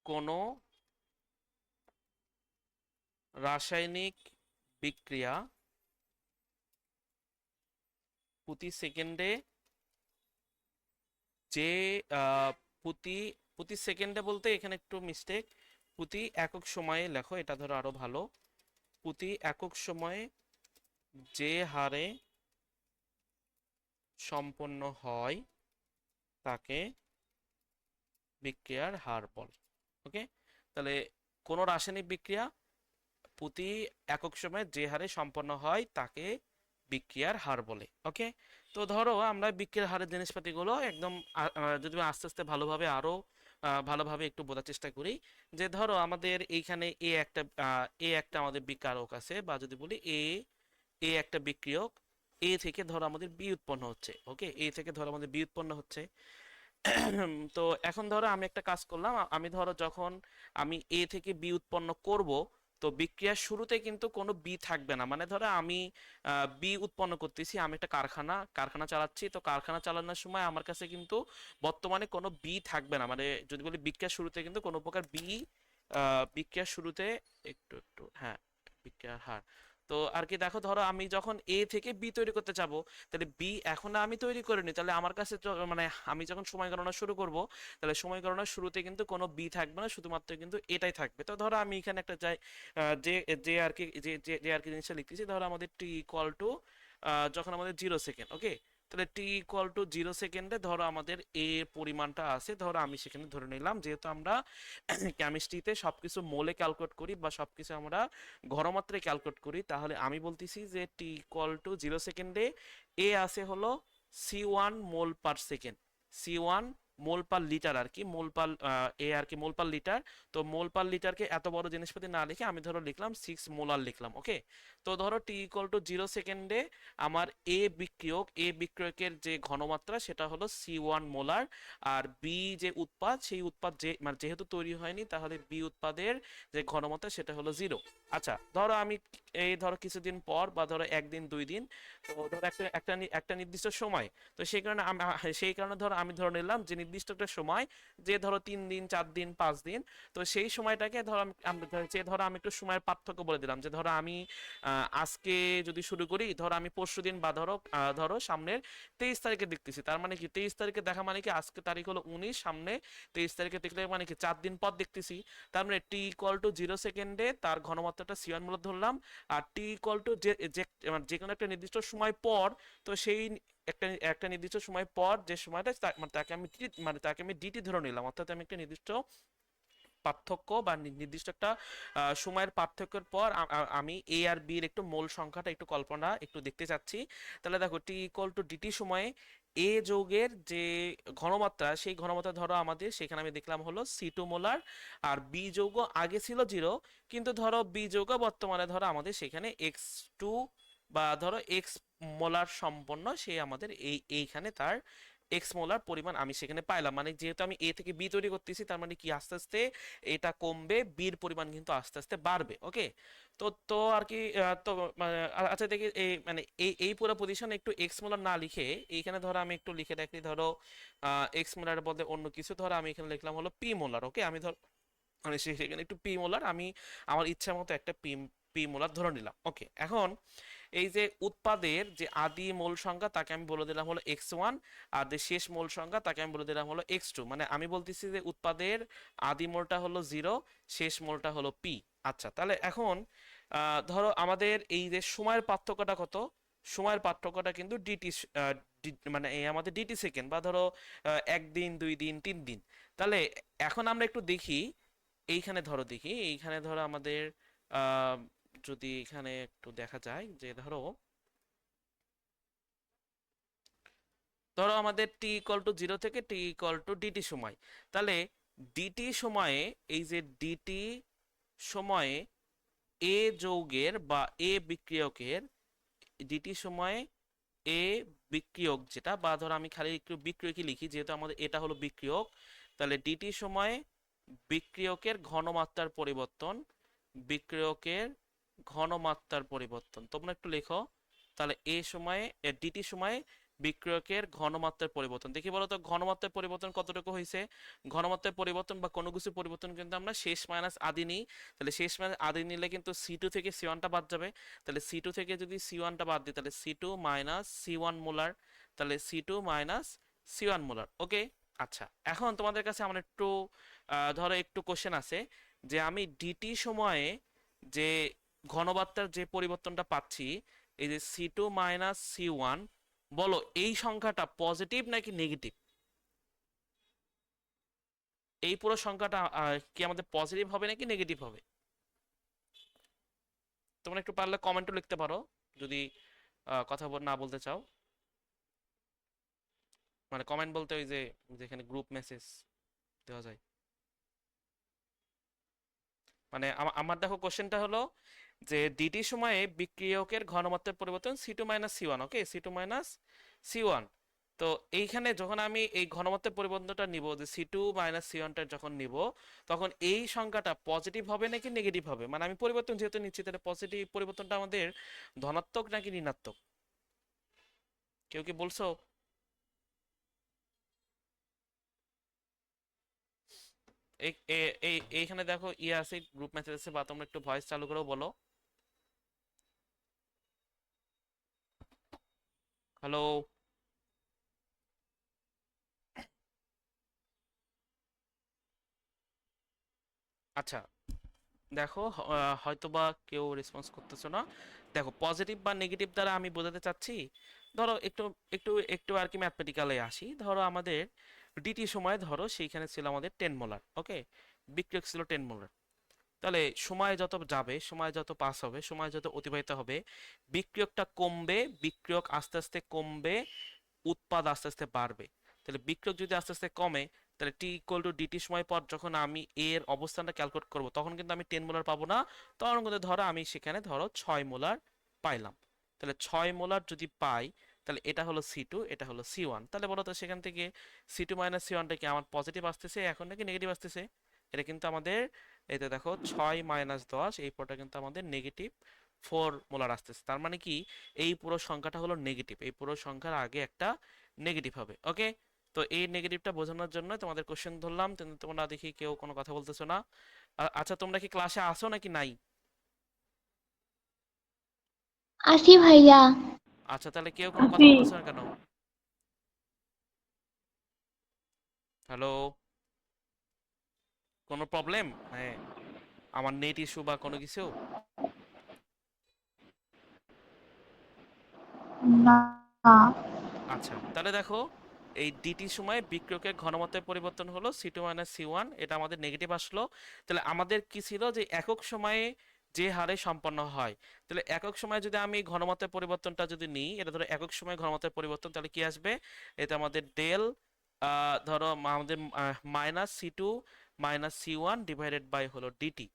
কোনো রাসায়নিক বিক্রিয়া প্রতি সেকেন্ডে যে আহ, প্রতি প্রতি সেকেন্ডে বলতে এখানে একটু মিস্টেক, প্রতি একক সময়ে লেখো, এটা ধরো আরো ভালো। প্রতি একক সময়ে যে হারে সম্পন্ন হয় তাকে বিক্রিয়ার হার বলে। ওকে, তাহলে কোনো রাসায়নিক বিক্রিয়া প্রতি একক সময়ে যে হারে সম্পন্ন হয় তাকে বিক্রিয়ার হার বলে। ওকে, তো ধরো আমরা বিক্রিয়ার হারের জিনিসপাতিগুলো একদম যদি আস্তে আস্তে ভালোভাবে আরো ভালোভাবে একটু বোঝার চেষ্টা করি। যে ধরো আমাদের এইখানে এ একটা আমাদের বিকারক আছে, বা যদি বলি এ একটা বিক্রিয়ক। এ থেকে ধরো আমাদের বি উৎপন্ন হচ্ছে। ওকে, এ থেকে ধরো আমাদের বি উৎপন্ন হচ্ছে। তো এখন ধরো আমি একটা কাজ করলাম, আমি ধরো যখন আমি এ থেকে বি উৎপন্ন করব, তো বিক্রিয়ার শুরুতে কিন্তু কোনো বি থাকবে না। মানে ধরো আমি বি উৎপন্ন করতেছি, আমি একটা কারখানা চালাচ্ছি, তো কারখানা চালানোর সময় আমার কাছে কিন্তু বর্তমানে কোনো বি থাকবে না। মানে যদি বলি বিক্রিয়ার শুরুতে কিন্তু কোনো প্রকার বিক্রিয়ার শুরুতে একটু একটু হ্যাঁ, বিক্রিয়ার হার। তো আর কি দেখো ধরো আমি যখন এ থেকে বি তৈরি করতে যাব, তাহলে বি এখন আমি তৈরি করিনি, তাহলে আমার কাছে মানে আমি যখন সময় গণনা শুরু করব, তাহলে সময় গণনার শুরুতে কিন্তু কোনো বি থাকবে না, শুধুমাত্র কিন্তু এটাই থাকবে। তো ধরো আমি এখানে একটা যাই যে যে আর কি যে আর কি জিনিসটা লিখতেছি, ধরো আমাদের টি ইকুয়াল টু যখন আমাদের 0 সেকেন্ড। ওকে, তাহলে টি ইকুয়াল টু 0 সেকেন্ডে ধরো আমাদের এ পরিমাণটা আছে, ধরো আমি সেখানে ধরে নিলাম, যেহেতু আমরা কেমিস্ট্রিতে সবকিছু মোলে ক্যালকুলেট করি বা সবকিছু আমরা ঘনমাত্রায় ক্যালকুলেট করি, তাহলে আমি বলতেছি যে টি ইকুয়াল টু 0 সেকেন্ডে এ আছে হলো C1 মোল পার সেকেন্ড। C1 মোল পার লিটার আর কি, মোল পার এ আর কি মোল পার লিটার। তো মোল পার লিটারকে এত বড় জিনিসপাতি না লিখে আমি ধরো লিখলাম 6 মোলার লিখলাম, ওকে। তো ধরো t = 0 সেকেন্ডে আমার এ বিক্রিয়কের যে ঘনমাত্রা সেটা হলো C1 মোলার, আর বি যে উৎপাদ, সেই উৎপাদ যে মানে যেহেতু তৈরি হয়নি, তাহলে বি উৎপাদের যে ঘনমাত্রা সেটা হলো 0। আচ্ছা, ধরো আমি এই ধরো কিছুদিন পর বা ধরো একদিন 2 দিন, তো ধরো একটা নির্দিষ্ট সময়, তো সেই কারণে ধরো আমি ধরে নিলাম যে নির্দিষ্ট একটা সময়, যে ধরো 3 দিন 4 দিন 5 দিন, তো সেই সময়টাকে ধরো আমি একটু সময়ের পার্থক্য বলে দিলাম, যে ধরো আমি আজকে যদি শুরু করি, ধরো আমি পরশুদিন বা ধরো সামনের 23 তারিখে দেখতেছি, তার মানে কি 23 তারিখে দেখা মানে কি আজকে তারিখ হলো 19, সামনে 23 তারিখে দেখলে মানে কি 4 দিন পর দেখতেছি। তার মানে t = 0 সেকেন্ডে তার ঘনমাত্রাটা C1 মূলত ধরলাম, আর যে কোনো একটা নির্দিষ্ট সময় পর, তো সেই একটা একটা নির্দিষ্ট সময় পর যে সময়টা মানে তাকে আমি ডিটি ধরে নিলাম, অর্থাৎ আমি একটা নির্দিষ্ট পার্থক্য বা নির্দিষ্ট একটা সময়ের পার্থক্যের পর আমি এ আর বি এর একটু মোল সংখ্যাটা একটু কল্পনা একটু দেখতে চাচ্ছি। তাহলে দেখো t = DT সময়ে এ যৌগের যে ঘনমাত্রা, সেই ঘনমাত্রা ধরো আমাদের সেখানে আমি দেখলাম হলো C2 মোলার, আর বি যৌগ আগে ছিল 0, কিন্তু ধরো বি যৌগ বর্তমানে ধরো আমাদের সেখানে X2 বা ধরো X মোলার সম্পন্ন, সে আমাদের এইখানে তার মোলার পরিমাণ আমি সেখানে পাইলাম। মানে যেহেতু আমি এ থেকে বি তৈরি করতেছি, তার মানে কি আস্তে আস্তে এটা কমবে, বির পরিমাণ কিন্তু আস্তে আস্তে বাড়বে, ওকে। তো তো আর কি তো মানে আচ্ছা দেখি এই মানে এই পুরো পজিশন একটু মোলার না লিখে এইখানে ধরো আমি একটু লিখে রাখি, ধরো মোলার বদলে অন্য কিছু, ধরো আমি এখানে লিখলাম হলো মোলার, ওকে। আমি ধর মানে সেখানে একটু মোলার, আমি আমার ইচ্ছা মতো একটা মোলার ধরে নিলাম, ওকে। এখন এই যে উৎপাদের যে আদি মোল সংখ্যা তাকে আমি বলে দিলাম হলো X1, আর যে শেষ মোল সংখ্যা তাকে আমি বলে দিলাম হলো X2। মানে আমি বলতেছি যে উৎপাদের আদি মোলটা হলো 0, শেষ মোলটা হলো P। আচ্ছা, তাহলে এখন ধরো আমাদের এই যে সময়ের পার্থক্যটা কত, সময়ের পার্থক্যটা কিন্তু ডিটি, মানে এই আমাদের ডিটি সেকেন্ড, বা ধরো একদিন 2 দিন 3 দিন। তাহলে এখন আমরা একটু দেখি, এইখানে ধরো আমাদের আহ যদি এখানে একটু দেখা যায় যে ধরো আমাদের t = 0 থেকে t = DT সময়, তাহলে ডিটি সময়ে, এই যে ডিটি সময়ে এ যৌগের বা এ বিক্রিয়কের, ডিটি সময়ে এ বিক্রিয়ক যেটা, বা ধরো আমি খালি একটু বিক্রিয়কই লিখি যেহেতু আমাদের এটা হলো বিক্রিয়ক, তাহলে ডিটি সময়ে বিক্রিয়কের ঘনমাত্রার পরিবর্তন, বিক্রিয়কের ঘনমাত্রার পরিবর্তন তোমরা একটু লেখো। তাহলে ডিটি সময়ে বিক্রিয়কের ঘনমাত্রার পরিবর্তন, দেখি বলো তো ঘনমাত্রার পরিবর্তন কতটুকু হয়েছে। ঘনমাত্রার পরিবর্তন বা কোনো কিছু পরিবর্তন কিন্তু আমরা শেষ মাইনাস আদি নিই, তাহলে শেষ মাইনাস আদি নিলে কিন্তু C2 থেকে C1টা বাদ যাবে, তাহলে C2 থেকে যদি C1টা বাদ দিই, তাহলে C2 মাইনাস C1 মোলার, তাহলে C2 মাইনাস C1 মোলার, ওকে। আচ্ছা, এখন তোমাদের কাছে আমার একটু ধরো একটু কোশ্চেন আছে, যে আমি ডিটি সময়ে যে ঘনমাত্রার যে পরিবর্তনটা পাচ্ছি, এই যে C2 মাইনাস C1, বলো এই সংখ্যাটা পজিটিভ নাকি নেগেটিভ? এই পুরো সংখ্যাটা কি আমাদের পজিটিভ হবে নাকি নেগেটিভ হবে? তোমরা একটু পারলে কমেন্টও লিখতে পারো, যদি কথা না বলতে চাও। মানে কমেন্ট বলতে ওই যে যেখানে গ্রুপ মেসেজ দেওয়া যায়। মানে আমার দেখো কোশ্চেনটা হলো যে ডিটি সময়ে বিক্রিয়কের ঘনমাত্রার পরিবর্তন C2 - C1, ওকে, C2 - C1। তো এইখানে যখন আমি এই ঘনমাত্রার পরিবর্তনটা নিব, যে C2 - C1টা যখন নিব, তখন এই সংখ্যাটা পজিটিভ হবে নাকি নেগেটিভ হবে? মানে আমি পরিবর্তন যেহেতু নিচ্ছি, তাহলে পজিটিভ পরিবর্তনটা আমাদের ধনাত্মক নাকি ঋণাত্মক? কেউ কি বলছো? এইখানে দেখো ইয়ে আছে, গ্রুপ মেসেজ আছে, বা তোমরা একটু ভয়েস চালু করেও বলো। হ্যালো। আচ্ছা, দেখো হয়তোবা কেউ রেসপন্স করতেছো না। দেখো পজিটিভ বা নেগেটিভ দ্বারা আমি বোঝাতে চাচ্ছি, ধরো একটু একটু একটু আর কি ম্যাথমেটিক্যালে আসি। ধরো আমাদের ডিটি সময় ধরো সেইখানে ছিল আমাদের 10 মোলার, ওকে, বিক্রিয়ক ছিল 10 মোলার। তাহলে সময় যত যাবে, সময় যত পাস হবে, সময় যত অতিবাহিত হবে, বিক্রিয়কটা কমবে, বিক্রিয়ক আস্তে আস্তে কমবে, উৎপাদ আস্তে আস্তে বাড়বে। তাহলে বিক্রিয়ক যদি আস্তে আস্তে কমে, তাহলে টি ইকুয়াল টু ডিটি সময় পর যখন আমি এর অবস্থানটা ক্যালকুলেট করব তখন কিন্তু আমি 10 মোলার পাবো না, তখন কিন্তু ধরো আমি সেখানে ধরো 6 মোলার পাইলাম। তাহলে 6 মোলার যদি পাই, তাহলে এটা হলো সি টু, এটা হলো সি ওয়ান। তাহলে বলো তো সেখান থেকে সি টু মাইনাস সি ওয়ানটা কি আমার পজিটিভ আসতেছে এখন নাকি নেগেটিভ আসতেছে? এটা কিন্তু আমাদের, এই তো দেখো 6 - 10, এই পুরোটা কিন্তু আমাদের -4 মোলার আসতেছে। তার মানে কি এই পুরো সংখ্যাটা হলো নেগেটিভ, এই পুরো সংখ্যার আগে একটা নেগেটিভ হবে। ওকে, তো এই নেগেটিভটা বোঝানোর জন্য তোমাদের কোশ্চেন ধরলাম, কিন্তু তোমরা দেখি কেউ কোনো কথা বলতেছো না। আচ্ছা, তোমরা কি ক্লাসে আসো নাকি নাই? আসি ভাইয়া। আচ্ছা, তাহলে কেউ কোনো কথা জি। বলতেছো না কেন? হ্যালো, কোনো প্রবলেম? মানে আমার নেট ইস্যু বা কোনো কিছু? না। আচ্ছা, তাহলে দেখো এই ডিটি সময়ে বিক্রিয়কের ঘনমাত্রার পরিবর্তন হলো সি2 - সি ওয়ান, এটা আমাদের নেগেটিভ আসলো। তাহলে আমাদের কি ছিল যে একক সময়ে যে হারে সম্পন্ন হয়, তাহলে একক সময়ে যদি আমি ঘনমাত্রার পরিবর্তনটা যদি নিই, এটা ধরো একক সময়ে ঘনমাত্রার পরিবর্তন, তাহলে কি আসবে? এটা আমাদের ডেল, ধরো আমাদের -C two - C one divided by হলো ডিটি।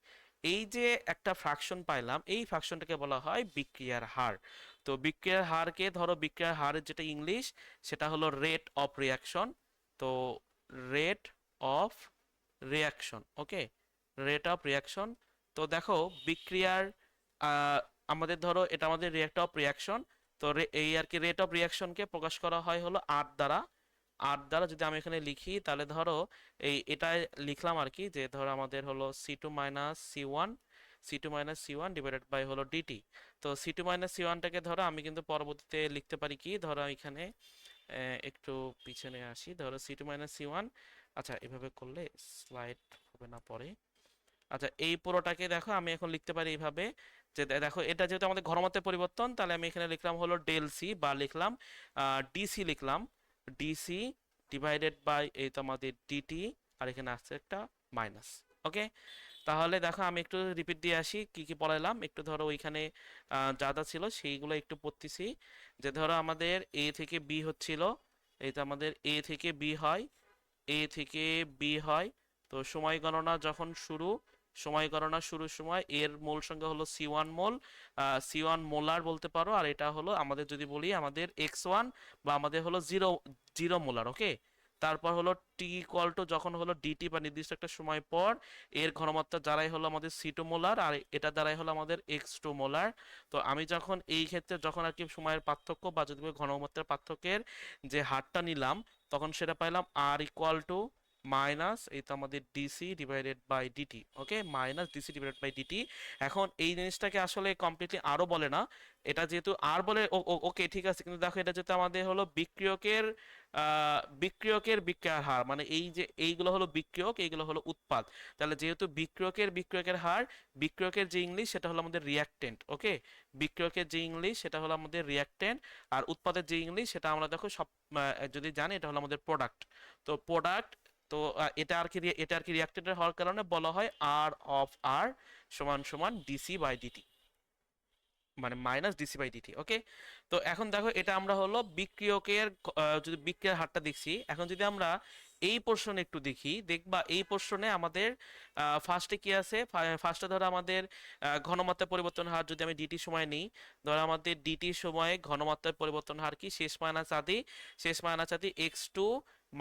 এই যে একটা ফ্র্যাকশন পাইলাম, এই ফ্র্যাকশনটাকে বলা হয় বিক্রিয়ার হার। তো বিক্রিয়ার হারকে ধরো, বিক্রিয়ার হারের যেটা ইংলিশ সেটা হলো রেট অফ রিয়াকশন। তো rate of reaction, okay, rate of reaction. তো দেখো বিক্রিয়ার, আহ, আমাদের ধরো এটা আমাদের রেট অফ রিয়াকশন। তো এই আর কি রেট অফ রিয়াকশনকে প্রকাশ করা হয় হলো আর দ্বারা। আর দ্বারা যদি আমি এখানে লিখি, তাহলে ধরো এটা লিখলাম আর কি, যে ধরো আমাদের হলো C two - C one divided by হলো ডিটি। তো সি2 - সি ওয়ানটাকে ধরো আমি কিন্তু পরবর্তীতে লিখতে পারি কি, ধরো এখানে একটু পিছনে আসি, ধরো সি2 - সি ওয়ান। আচ্ছা, এভাবে করলে স্লাইড হবে না পরে। আচ্ছা, এই পুরোটাকে দেখো আমি এখন লিখতে পারি এইভাবে, যে দেখো এটা যেহেতু আমাদের ঘনমাত্রার পরিবর্তন, তাহলে আমি এখানে লিখলাম হলো ডেল সি, বা লিখলাম ডিসি, লিখলাম ডিসি ডিভাইডেড বাই এই তো আমাদের ডিটি, আর এখানে আসছে একটা মাইনাস। ওকে, তাহলে দেখো আমি একটু রিপিট দিয়ে আসি কি কি পড়াইলাম, একটু ধরো ওইখানে যা যা ছিল সেইগুলো একটু পড়তেছি। যে ধরো আমাদের এ থেকে বি হচ্ছিল, এই তো আমাদের এ থেকে বি হয়, এ থেকে বি হয়। তো সময় গণনা যখন শুরু, সময় গণনা শুরুর সময় এর মোল সংখ্যা হলো সি1 মোল, সি1 মোলার বলতে পারো। আর এটা হলো আমাদের যদি বলি আমাদের এক্স1, বা আমাদের হলো জিরো জিরো মোলার। ওকে, তারপর হলো টি ইকুয়াল টু যখন হলো ডিটি, বা নির্দিষ্ট একটা সময় পর এর ঘনমাত্রা দ্বারাই হলো আমাদের সি2 মোলার, আর এটা দ্বারাই হলো আমাদের এক্স2 মোলার। তো আমি যখন এই ক্ষেত্রে যখন আর কি সময়ের পার্থক্য, বা যদি বলি ঘনমাত্রার পার্থক্যের যে হারটা নিলাম, তখন সেটা পাইলাম আর ইকুয়াল টু মাইনাস এই তো আমাদের DC divided by DT. Okay, minus DC divided by DT. এখন এই জিনিসটাকে আসলে কমপ্লিটলি আরও বলে না, এটা যেহেতু আর বলে ওকে ঠিক আছে, কিন্তু দেখো এটা যেহেতু আমাদের হলো বিক্রিয়কের, বিক্রিয়কের বিক্রিয়ার হার, মানে এই যে এইগুলো হলো বিক্রিয়ক, এইগুলো হলো উৎপাদ। তাহলে যেহেতু বিক্রিয়কের হার, বিক্রিয়কের যে ইংলিশ সেটা হলো আমাদের রিয়াক্টেন্ট। ওকে, বিক্রিয়কের যে ইংলিশ সেটা হলো আমাদের রিয়াক্টেন্ট, আর উৎপাদের যে ইংলিশ সেটা আমরা দেখো সব যদি জানি এটা হলো আমাদের প্রোডাক্ট। তো প্রোডাক্ট, তো এটা আর কি রিয়াক্টেন্টের হওয়ার কারণে বলা হয় আর অফ আর সমান সমান ডিসি বাই ডিটি, মানে মাইনাস ডিসি বাই ডিটি। ওকে, তো এখন দেখো এটা আমরা হলো বিক্রিয়কের, যদি বিক্রিয়ার হারটা দেখছি, এখন যদি আমরা এই পোর্শনে একটু দেখি, দেখবা এই পোর্শনে আমাদের ফার্স্টে কি আছে, ফার্স্টে ধরো আমাদের ঘনমাত্রার পরিবর্তন হার যদি আমি ডিটি সময় নিই, ধরো আমাদের ডিটি সময়ে ঘনমাত্রার পরিবর্তন হার কি, শেষ মাইনাস আদি, শেষ মাইনাস আদি এক্স2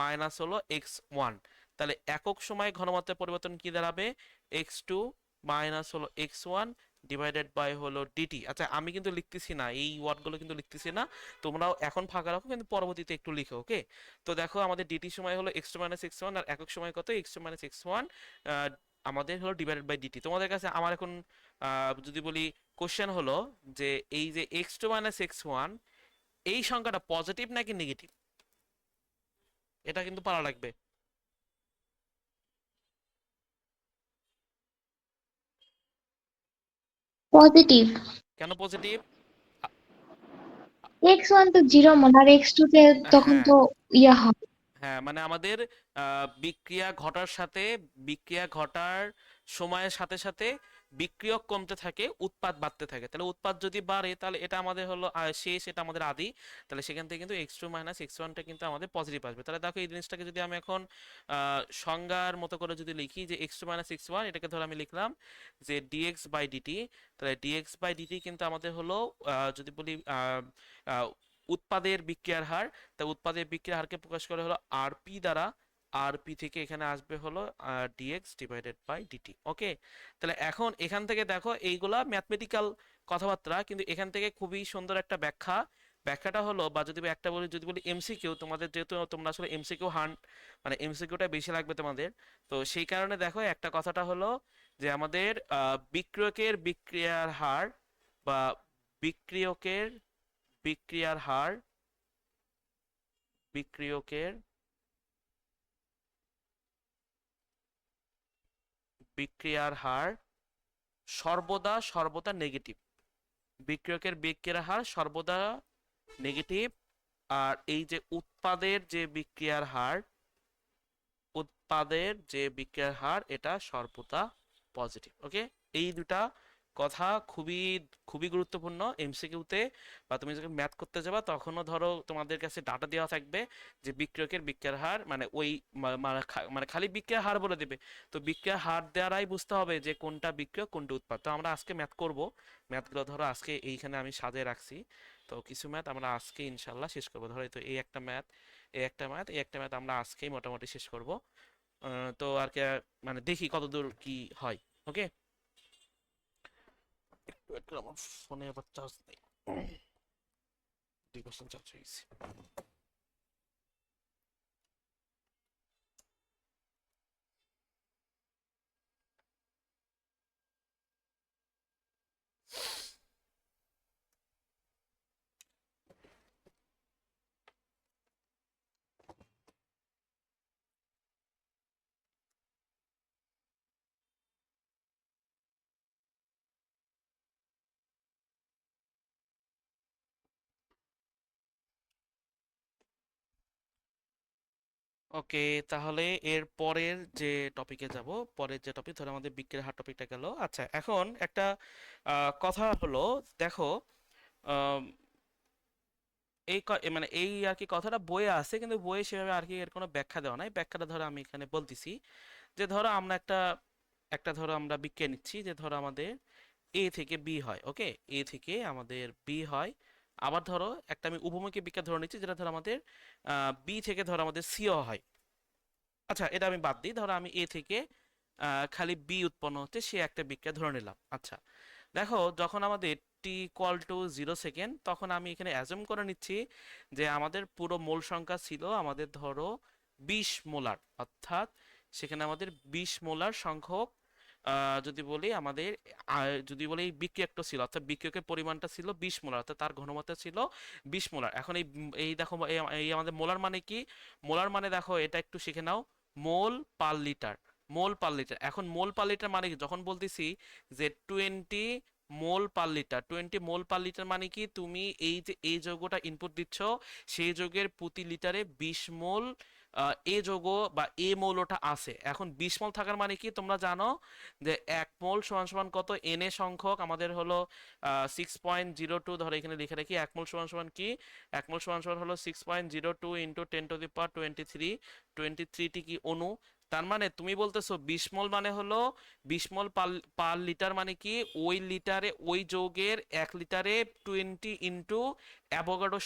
মাইনাস হলো এক্স1। তাহলে একক সময় ঘনমাত্রার পরিবর্তন কি দাঁড়াবে, এক্স2 মাইনাস হলো এক্স1 ডিভাইডেড বাই হলো ডিটি। আচ্ছা, আমি কিন্তু লিখতেছি না, এই ওয়ার্ডগুলো কিন্তু লিখতেছি না, তোমরাও এখন ফাঁকা রাখো, কিন্তু পরবর্তীতে একটু লিখো। ওকে, তো দেখো আমাদের ডিটি সময় হলো x two minus x one, আর একক সময় কত, x two minus x one আমাদের হলো ডিভাইডেড বাই ডিটি। তোমাদের কাছে আমার এখন যদি বলি কোশ্চেন হলো, যে এই যে X two minus x one, এই সংখ্যাটা পজিটিভ নাকি নেগেটিভ, এটা কিন্তু পারা লাগবে। পজিটিভ। কেন পজিটিভ? x1 তো 0 মনে, আর x2 তে তখন হ্যাঁ, তো ইয়া হবে। হ্যাঁ, মানে আমাদের বিক্রিয়া ঘটার সাথে, বিক্রিয়া ঘটার সময়ের সাথে সাথে বিক্রিয়ক কমতে থাকে, উৎপাদ বাড়তে থাকে। তাহলে উৎপাদ যদি বাড়ে তাহলে এটা আমাদের হলো শেষ, এটা আমাদের আদি। তাহলে সেখান থেকে কিন্তু x2 মাইনাস x1টা কিন্তু আমাদের পজিটিভ আসবে। তাহলে দেখো এই জিনিসটাকে যদি আমি এখন সংজ্ঞার মতো করে যদি লিখি যে x2 মাইনাস x1, এটাকে ধর আমি লিখলাম যে dx বাই dt। তাহলে dx বাই dt কিন্তু আমাদের হলো যদি বলি আহ, উৎপাদের বিক্রিয়ার হার। তা উৎপাদের বিক্রিয়ার হারকে প্রকাশ করে হলো আরপি দ্বারা। আরপি থেকে এখানে আসবে হলো ডিএক্স ডিভাইডেড বাই ডিটি। ওকে, তাহলে এখন এখান থেকে দেখো এইগুলা ম্যাথমেটিক্যাল কথাবার্তা, কিন্তু এখান থেকে খুবই সুন্দর একটা ব্যাখ্যা। ব্যাখ্যাটা হলো, বা যদি একটা বলি, যদি বলি এমসিকিউ, তোমাদের যেহেতু তোমরা আসলে এমসিকিউ মানে এমসিকিউটা বেশি লাগবে তোমাদের, তো সেই কারণে দেখো একটা কথাটা হলো যে আমাদের বিক্রিয়কের বিক্রিয়ার হার বা বিক্রিয়কের বিক্রিয়ার হার বিক্রিয়কের বিক্রিয়ার হার সর্বদা সর্বদা নেগেটিভ। বিক্রিয়কের বিক্রিয়ার হার সর্বদা নেগেটিভ। আর এই যে উৎপাদের যে বিক্রিয়ার হার এটা সর্বদা পজিটিভ। ওকে, এই দুটা কথা খুবই খুবই গুরুত্বপূর্ণ এমসিকিউতে, বা তুমি যখন ম্যাথ করতে যাবা তখনও ধরো তোমাদের কাছে ডাটা দেওয়া থাকবে যে বিক্রিয়কের বিক্রিয়ার হার, মানে ওই মানে খালি বিক্রিয়ার হার বলে দেবে। তো বিক্রিয়ার হার দ্বারাই বুঝতে হবে যে কোনটা বিক্রিয়ক কোনটা উৎপাদ। তো আমরা আজকে ম্যাথ করব। ম্যাথগুলো ধরো আজকে এইখানে আমি সাজিয়ে রাখছি। তো কিছু ম্যাথ আমরা আজকে ইনশাল্লাহ শেষ করবো। ধরো এই তো এই একটা ম্যাথ, এই একটা ম্যাথ আমরা আজকেই মোটামুটি শেষ করব। তো আর কি, মানে দেখি কতদূর কি হয়। ওকে, একটু একটু আমার ফোনে আবার চার্জ নেই, 2% চার্জ হয়ে গেছে। ওকে, তাহলে এর পরের যে টপিকে যাব, পরের যে টপিক ধরো আমাদের বিক্রিয়ার হার টপিকটা গেল। আচ্ছা, এখন একটা কথা হলো, দেখো আম, মানে এই আর কি কথাটা বইয়ে আছে, কিন্তু বইয়ে সেভাবে আর কি এর কোনো ব্যাখ্যা দেওয়া নাই। ব্যাখ্যাটা ধরো আমি এখানে বলতেছি যে ধরো আমরা একটা একটা ধরো আমরা বিক্রিয়া নিচ্ছি, যে ধরো আমাদের এ থেকে বি হয়। ওকে, এ থেকে আমাদের বি হয়। আবার ধরো একটা আমি উভমুখী বিক্রিয়া ধরে নিচ্ছি, যেটা ধরো আমাদের বি থেকে ধরো আমাদের সিও হয়। আচ্ছা, এটা আমি বাদ দিই, ধরো আমি এ থেকে খালি বি উৎপন্ন হচ্ছে সে একটা বিক্রিয়া ধরে নিলাম। আচ্ছা, দেখো যখন আমাদের টি ইকুয়াল টু 0 সেকেন্ড, তখন আমি এখানে অ্যাজুম করে নিচ্ছি যে আমাদের পুরো মোল সংখ্যা ছিল আমাদের ধরো 20 মোলার। অর্থাৎ সেখানে আমাদের 20 মোলার সংখ্যক যদি বলি আমাদের যদি বলি এই বিক্রিয়কটা ছিল, অর্থাৎ বিক্রিয়কের পরিমাণটা ছিল 20 মোলার, অর্থাৎ তার ঘনমাত্রা ছিল 20 মোলার। এখন এই দেখো এই আমাদের মোলার মানে কি? মোলার মানে দেখো এটা একটু শিখে নাও, মোল পার লিটার। মোল পার লিটার, এখন মোল পার লিটার মানে কি? যখন বলতেছি যে 20 মোল পার লিটার মানে কি? তুমি এই যে এই যৌগটা ইনপুট দিচ্ছ, সেই যৌগের প্রতি লিটারে 20 মোল এ যৌগ বা এ মৌলটা আছে। এখন 20 মোল থাকার মানে কি তোমরা জানো যে 1 মোল সমান সমান কত? এন এ সংখ্যক আমাদের হলো 6.02। ধরো এখানে লিখে রাখি 1 মোল সমান সমান কি? 1 মোল সমান সমান হলো 6.02 ইন্টু 10⁻23। 23টি কি অণু? তার মানে তুমি বলতেছো 20 মোল মানে হলো 20 মোল পার লিটার মানে কি? ওই লিটারে ওই যৌগের 1 লিটারে 20 ইন্টু অ্যাভোগাড্রো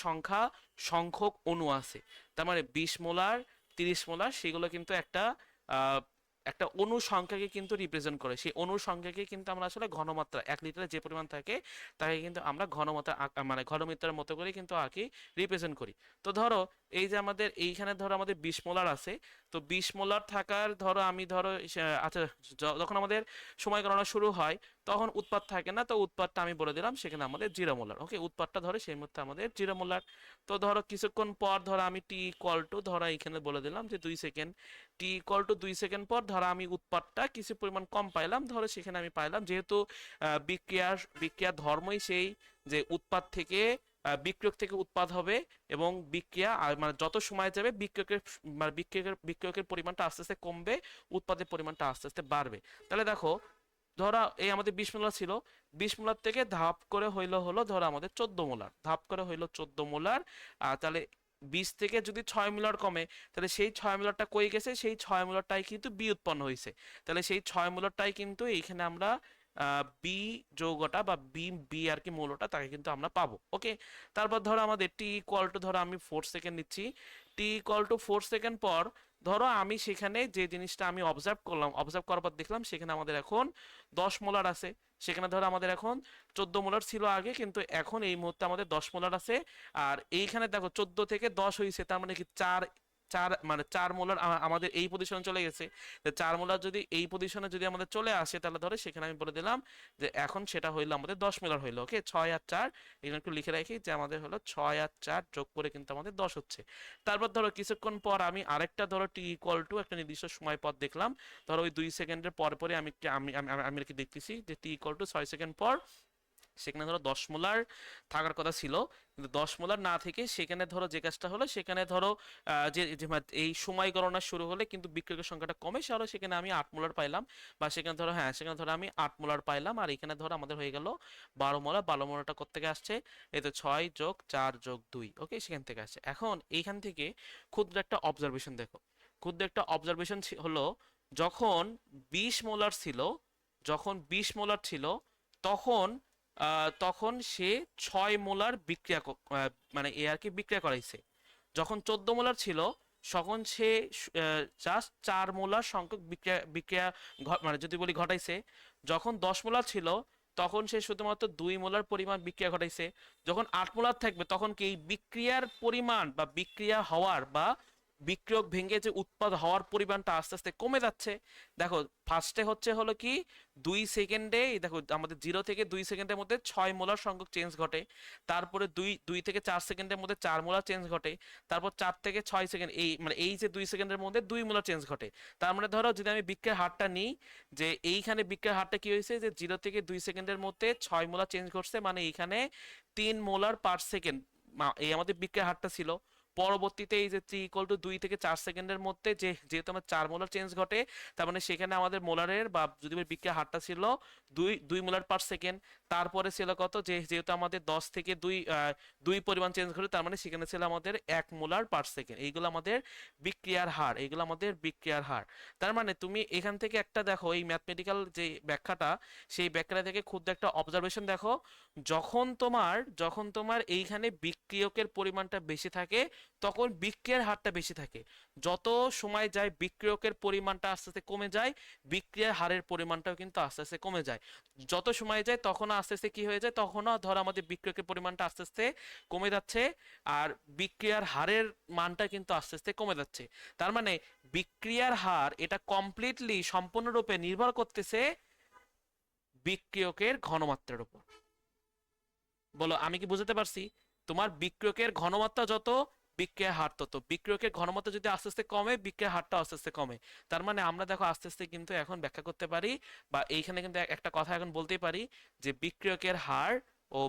সংখ্যক অণু আছে। তার মানে 20 মোলার, 30 মোলার, সেগুলো কিন্তু আহ, একটা অণু সংখ্যাকে কিন্তু রিপ্রেজেন্ট করে। সেই অণু সংখ্যাকে কিন্তু আমরা আসলে ঘনমাত্রা, 1 লিটারে যে পরিমাণ থাকে তাকে কিন্তু আমরা ঘনমাত্রা মানে ঘনমিটারের মতো করে কিন্তু আর কি রিপ্রেজেন্ট করি। তো ধরো এই যে আমাদের এইখানে ধরো আমাদের 20 মোলার আছে। তো 20 মোলার থাকার ধরো আমি ধরো আচ্ছা, যখন আমাদের সময় গণনা শুরু হয় তখন উৎপাদ থাকে না, তো উৎপাদটা আমি বলে দিলাম সেখানে আমাদের 0 মোলার। ওকে, উৎপাদটা ধরো সেই মুহূর্তে আমাদের 0 মোলার। তো ধরো কিছুক্ষণ পর ধরো আমি টি ইকুয়াল টু ধরো এখানে বলে দিলাম যে 2 second. T equal to 2 second পর ধরো আমি উৎপাদটা কিছু পরিমাণ কম পাইলাম, ধরো সেখানে আমি পাইলাম যেহেতু বিক্রিয়ার ধর্মই সেই যে উৎপাদ থেকে বিক্রিয়ক থেকে উৎপাদ হবে, এবং বিক্রিয়া মানে যত সময় যাবে বিক্রিয়কের মানে বিক্রিয়কের পরিমাণটা আস্তে আস্তে কমবে, উৎপাদের পরিমাণটা আস্তে আস্তে বাড়বে। তাহলে দেখো ধরো এই আমাদের 20 মোলার ছিল, 20 মোলার থেকে ধাপ করে হলো ধরো আমাদের 14 মোলার, ধাপ করে হইলো 14 মোলার। আর তাহলে 20 থেকে যদি 6 মোলার কমে, তাহলে সেই 6 মোলারটা কই গেছে, সেই 6 মোলারটাই কিন্তু বি উৎপন্ন হয়েছে। তাহলে সেই 6 মোলারটাই কিন্তু এইখানে আমরা বি যৌগটা বা বি বি আর কি মৌলটা তাকে কিন্তু আমরা পাবো। ওকে, তারপর ধরো আমাদের টি ইকুয়াল টু, ধরো আমি 4 সেকেন্ড নিচ্ছি, টি ইকুয়াল টু 4 সেকেন্ড পর ধরো আমি সেখানে যে জিনিসটা আমি অবজার্ভ করলাম, অবজার্ভ করার পর দেখলাম সেখানে আমাদের এখন 10 মোলার আছে। সেখানে ধরো আমাদের এখন 14 মোলার ছিল আগে, কিন্তু এখন এই মুহূর্তে আমাদের 10 মোলার আছে। আর এইখানে দেখো 14 থেকে 10 হয়েছে, তার মানে কি চার, চার মানে 4 মোলার আমাদের এই পজিশনে চলে গেছে। 4 মোলার যদি এই পজিশনে যদি আমাদের চলে আসে, তাহলে ধরো সেখানে আমি বলে দিলাম যে এখন সেটা হইলো আমাদের 10 মোলার হইলো। ওকে, 6 আর 4 এখানে একটু লিখে রাখি যে আমাদের হলো 6 আর 4 যোগ করে কিন্তু আমাদের 10 হচ্ছে। তারপর ধরো কিছুক্ষণ পর আমি আরেকটা ধরো টি ইকুয়াল টু একটা নির্দিষ্ট সময় পর দেখলাম, ধরো ওই 2 সেকেন্ডের পর পরে আমি আমি আমি আমি আর কি দেখতেছি যে টি ইকুয়াল টু 6 সেকেন্ড পর সেখানে ধরো 10 মোলার থাকার কথা ছিল, কিন্তু 10 মোলার না থেকে সেখানে ধরো যে কাজটা হলো, সেখানে ধরো যে যে এই সময় গণনা শুরু হলে কিন্তু বিক্রিয়কের সংখ্যাটা কমে, সেটা সেখানে আমি 8 মোলার পাইলাম। বা সেখানে ধরো, হ্যাঁ সেখানে ধরো আমি 8 মোলার পাইলাম। আর এখানে ধরো আমাদের হয়ে গেল 12 মোলার। 12 মোলারটা কোত্থেকে আসছে, এই তো 6 যোগ 4 যোগ 2। ওকে, সেখান থেকে আসছে। এখন এইখান থেকে ক্ষুদ্র একটা অবজারভেশন দেখো, ক্ষুদ্র একটা অবজারভেশন হলো, যখন 20 মোলার ছিল, যখন 20 মোলার ছিল তখন তখন সে 6 মোলার মানে এ আর কি বিক্রিয়া করাইছে। যখন 14 মোলার ছিল তখন সে জাস্ট 4 মোলার সংখ্যক বিক্রিয়া বিক্রিয়া মানে যদি বলি ঘটাইছে। যখন 10 মোলার ছিল তখন সে শুধুমাত্র 2 মোলার পরিমাণ বিক্রিয়া ঘটাইছে। যখন 8 মোলার থাকবে তখন কি এই বিক্রিয়ার পরিমাণ বা বিক্রিয়া হওয়ার বা বিক্রিয়ক ভেঙে যে উৎপাদ হওয়ার পরিমাণটা আস্তে আস্তে কমে যাচ্ছে। দেখো ফার্স্টে হলো কি 2 সেকেন্ডে, দেখো আমাদের 0 থেকে 2 সেকেন্ডের মধ্যে 6 মোলার সংখ্যক চেঞ্জ ঘটে। তারপরে 2 থেকে 4 সেকেন্ডের মধ্যে 4 মোলার চেঞ্জ ঘটে। তারপর 4 থেকে 6 সেকেন্ড, এই মানে এই যে 2 সেকেন্ডের মধ্যে 2 মোলার চেঞ্জ ঘটে। তার মানে ধরো যদি আমি বিক্রিয়ার হারটা নিই, যে এইখানে বিক্রিয়ার হারটা কি হয়েছে, যে 0 থেকে 2 সেকেন্ডের মধ্যে 6 মোলার চেঞ্জ ঘটছে, মানে এইখানে 3 মোলার পার সেকেন্ড এই আমাদের বিক্রিয়ার হারটা ছিল। পরবর্তীতে এই যে 3 = 2 থেকে 4 সেকেন্ডের মধ্যে যেহেতু আমার 4 মোলার চেঞ্জ ঘটে, তার মানে সেখানে আমাদের মোলারের বা যদি বিক্রিয়ার হারটা ছিল 2 মোলার পার সেকেন্ড। তারপরে ছিল কত, যেহেতু আমাদের 10 থেকে 2 পরিমাণ চেঞ্জ ঘটে, তার মানে সেখানে ছিল আমাদের 1 মোলার পার সেকেন্ড। এইগুলো আমাদের বিক্রিয়ার হার, এইগুলো আমাদের বিক্রিয়ার হার। তার মানে তুমি এখান থেকে একটা দেখো, এই ম্যাথমেটিক্যাল যে ব্যাখ্যাটা, সেই ব্যাখ্যাটা থেকে ক্ষুদ্র একটা অবজারভেশন দেখো। যখন তোমার এইখানে বিক্রিয়কের পরিমাণটা বেশি থাকে, তখন বিক্রিয়ার হারটা বেশি থাকে। যত সময় যায় বিক্রিয়কের পরিমাণটা আস্তে আস্তে কমে যায়, বিক্রিয়ার হারের পরিমাণটাও কিন্তু আস্তে আস্তে কমে যায়। যত সময় যায় তখন আস্তে আস্তে কি হয়ে যায়, তখনও ধর আমাদের বিক্রিয়কের পরিমাণটা আস্তে আস্তে কমে যাচ্ছে, আর বিক্রিয়ার হারের মানটা কিন্তু আস্তে আস্তে কমে যাচ্ছে। তার মানে বিক্রিয়ার হার এটা কমপ্লিটলি সম্পূর্ণরূপে নির্ভর করতেছে বিক্রিয়কের ঘনমাত্রার উপর। বলো আমি কি বুঝতে পারছি? তোমার বিক্রিয়কের ঘনমাত্রা যত, বিক্রিয়ার হার তত। বিক্রিয়কের ঘনমাত্রা যদি আস্তে আস্তে কমে, বিক্রিয়ার হারটা আস্তে আস্তে কমে। তার মানে আমরা দেখো আস্তে আস্তে কিন্তু এখন ব্যাখ্যা করতে পারি, বা এইখানে কিন্তু একটা কথা এখন বলতেই পারি, যে বিক্রিয়কের হার ও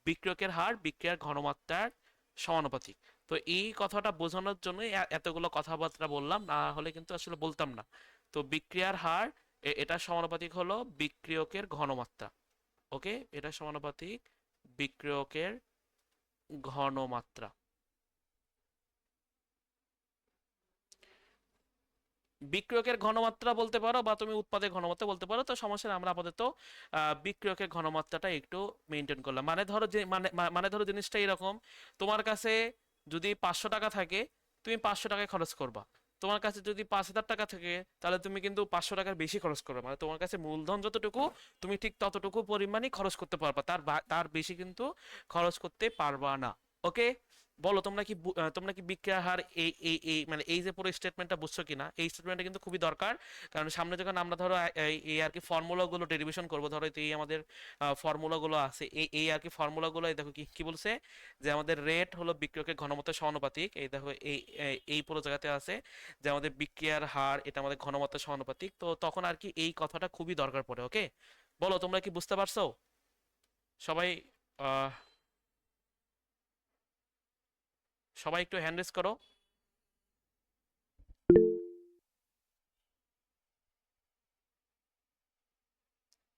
বিক্রিয়কের হার বিক্রিয়ার ঘনমাত্রার সমানুপাতিক। তো এই কথাটা বোঝানোর জন্যই এতগুলো কথাবার্তা বললাম, না হলে কিন্তু আসলে বলতাম না। তো বিক্রিয়ার হার এটা সমানুপাতিক হলো বিক্রিয়কের ঘনমাত্রা। ওকে, এটা সমানুপাতিক বিক্রিয়কের ঘনমাত্রা। বিক্রিয়কের ঘনমাত্রা বলতে পারো, বা তুমি উৎপাদের ঘনমাত্রা বলতে পারো, তো সমস্যা নেই। আমরা আপাতত বিক্রিয়কের ঘনমাত্রাটা একটু মেনটেন করলাম। মানে ধরো যে মানে ধরো জিনিসটা এরকম, তোমার কাছে যদি 500 টাকা থাকে, তুমি 500 টাকায় খরচ করবা। তোমার কাছে যদি 5,000 টাকা থাকে, তাহলে তুমি কিন্তু 500 টাকার বেশি খরচ করবে। মানে তোমার কাছে মূলধন যতটুকু, তুমি ঠিক ততটুকু পরিমাণই খরচ করতে পারবা, তার বেশি কিন্তু খরচ করতে পারবা না। ওকে, বলো তোমরা কি বিক্রিয়ার হার এই এই এই মানে এই যে পুরো স্টেটমেন্টটা বুঝছো কিনা? এই স্টেটমেন্টটা কিন্তু খুবই দরকার, কারণ সামনে যখন আমরা ধরো এই আর কি ফর্মুলাগুলো ডেরিভেশন করবো, ধরো এই আমাদের ফর্মুলাগুলো আছে, এই আর কি ফর্মুলাগুলো, এই দেখো কি কি বলছে, যে আমাদের রেট হলো বিক্রিয়কের ঘনমাত্রার সমানুপাতিক। এই দেখো এই পুরো জায়গাতে আছে যে আমাদের বিক্রিয়ার হার এটা আমাদের ঘনমাত্রার সমানুপাতিক। তো তখন আর কি এই কথাটা খুবই দরকার পড়ে। ওকে, বলো তোমরা কি বুঝতে পারছো সবাই? আহ সবাই একটু হ্যান্ড রেজ করো।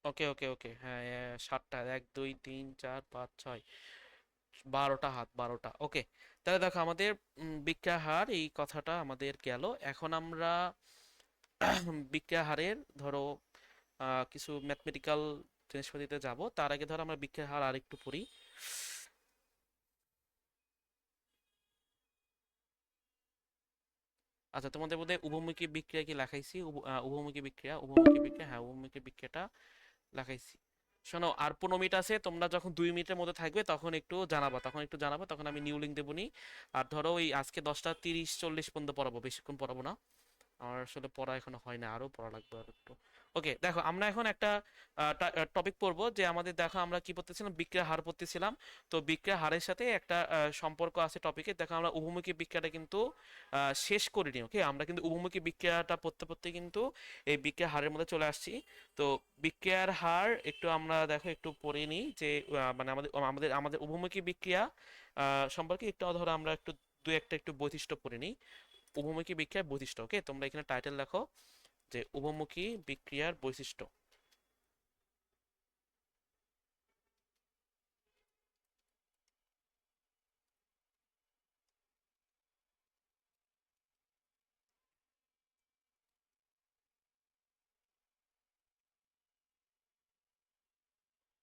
ওকে ওকে ওকে, হ্যাঁ সাতটা, 1 2 3 4 5 6, 12টা হাত, 12টা। ওকে, তাহলে দেখো আমাদের বিক্রিয়া হার এই কথাটা আমাদের গেল। এখন আমরা বিক্রিয়া হারের ধরো কিছু ম্যাথমেটিক্যাল জিনিসপাতিতে যাব। তার আগে ধরো আমরা বিক্রিয়া হার আরেকটু পড়ি। আচ্ছা, তোমাদের বোধহয় উভমুখী বিক্রিয়া কি লেখাইছি? উভমুখী বিক্রিয়া, উভমুখী বিক্রিয়া, হ্যাঁ উভমুখী বিক্রিয়াটা লেখাইছি। শোনো, আর 15 মিনিট আছে, তোমরা যখন 2 মিনিটের মধ্যে থাকবে তখন একটু জানাবা, তখন আমি নিউ লিঙ্ক দেবনি। আর ধরো ওই আজকে 10টা 30 40 পর্যন্ত পড়াবো, বেশিক্ষণ পড়াবো না। আমার আসলে পড়া এখনো হয় না, আরো পড়া লাগবে আর একটু। ওকে, দেখো আমরা এখন একটা টপিক পড়বো, যে আমাদের দেখো আমরা কি পড়তেছিলাম, বিক্রিয়া হার পড়তেছিলাম। তো বিক্রিয়া হারের সাথে একটা সম্পর্ক আছে টপিকে। দেখো আমরা উভমুখী বিক্রিয়াটা কিন্তু শেষ করিনি। ওকে, আমরা কিন্তু উভমুখী বিক্রিয়াটা পড়তে পড়তে কিন্তু এই বিক্রিয়া হারের মধ্যে চলে আসছি। তো বিক্রিয়ার হার একটু আমরা দেখো একটু পড়ে নিই, যে মানে আমাদের আমাদের আমাদের উভমুখী বিক্রিয়া সম্পর্কে একটু ধরো আমরা একটু দু একটা একটু বৈশিষ্ট্য পড়ে নিই। উভমুখী বিক্রিয়ার বৈশিষ্ট্য। ওকে, তোমরা এখানে টাইটেল লেখো যে উভমুখী বিক্রিয়ার বৈশিষ্ট্য।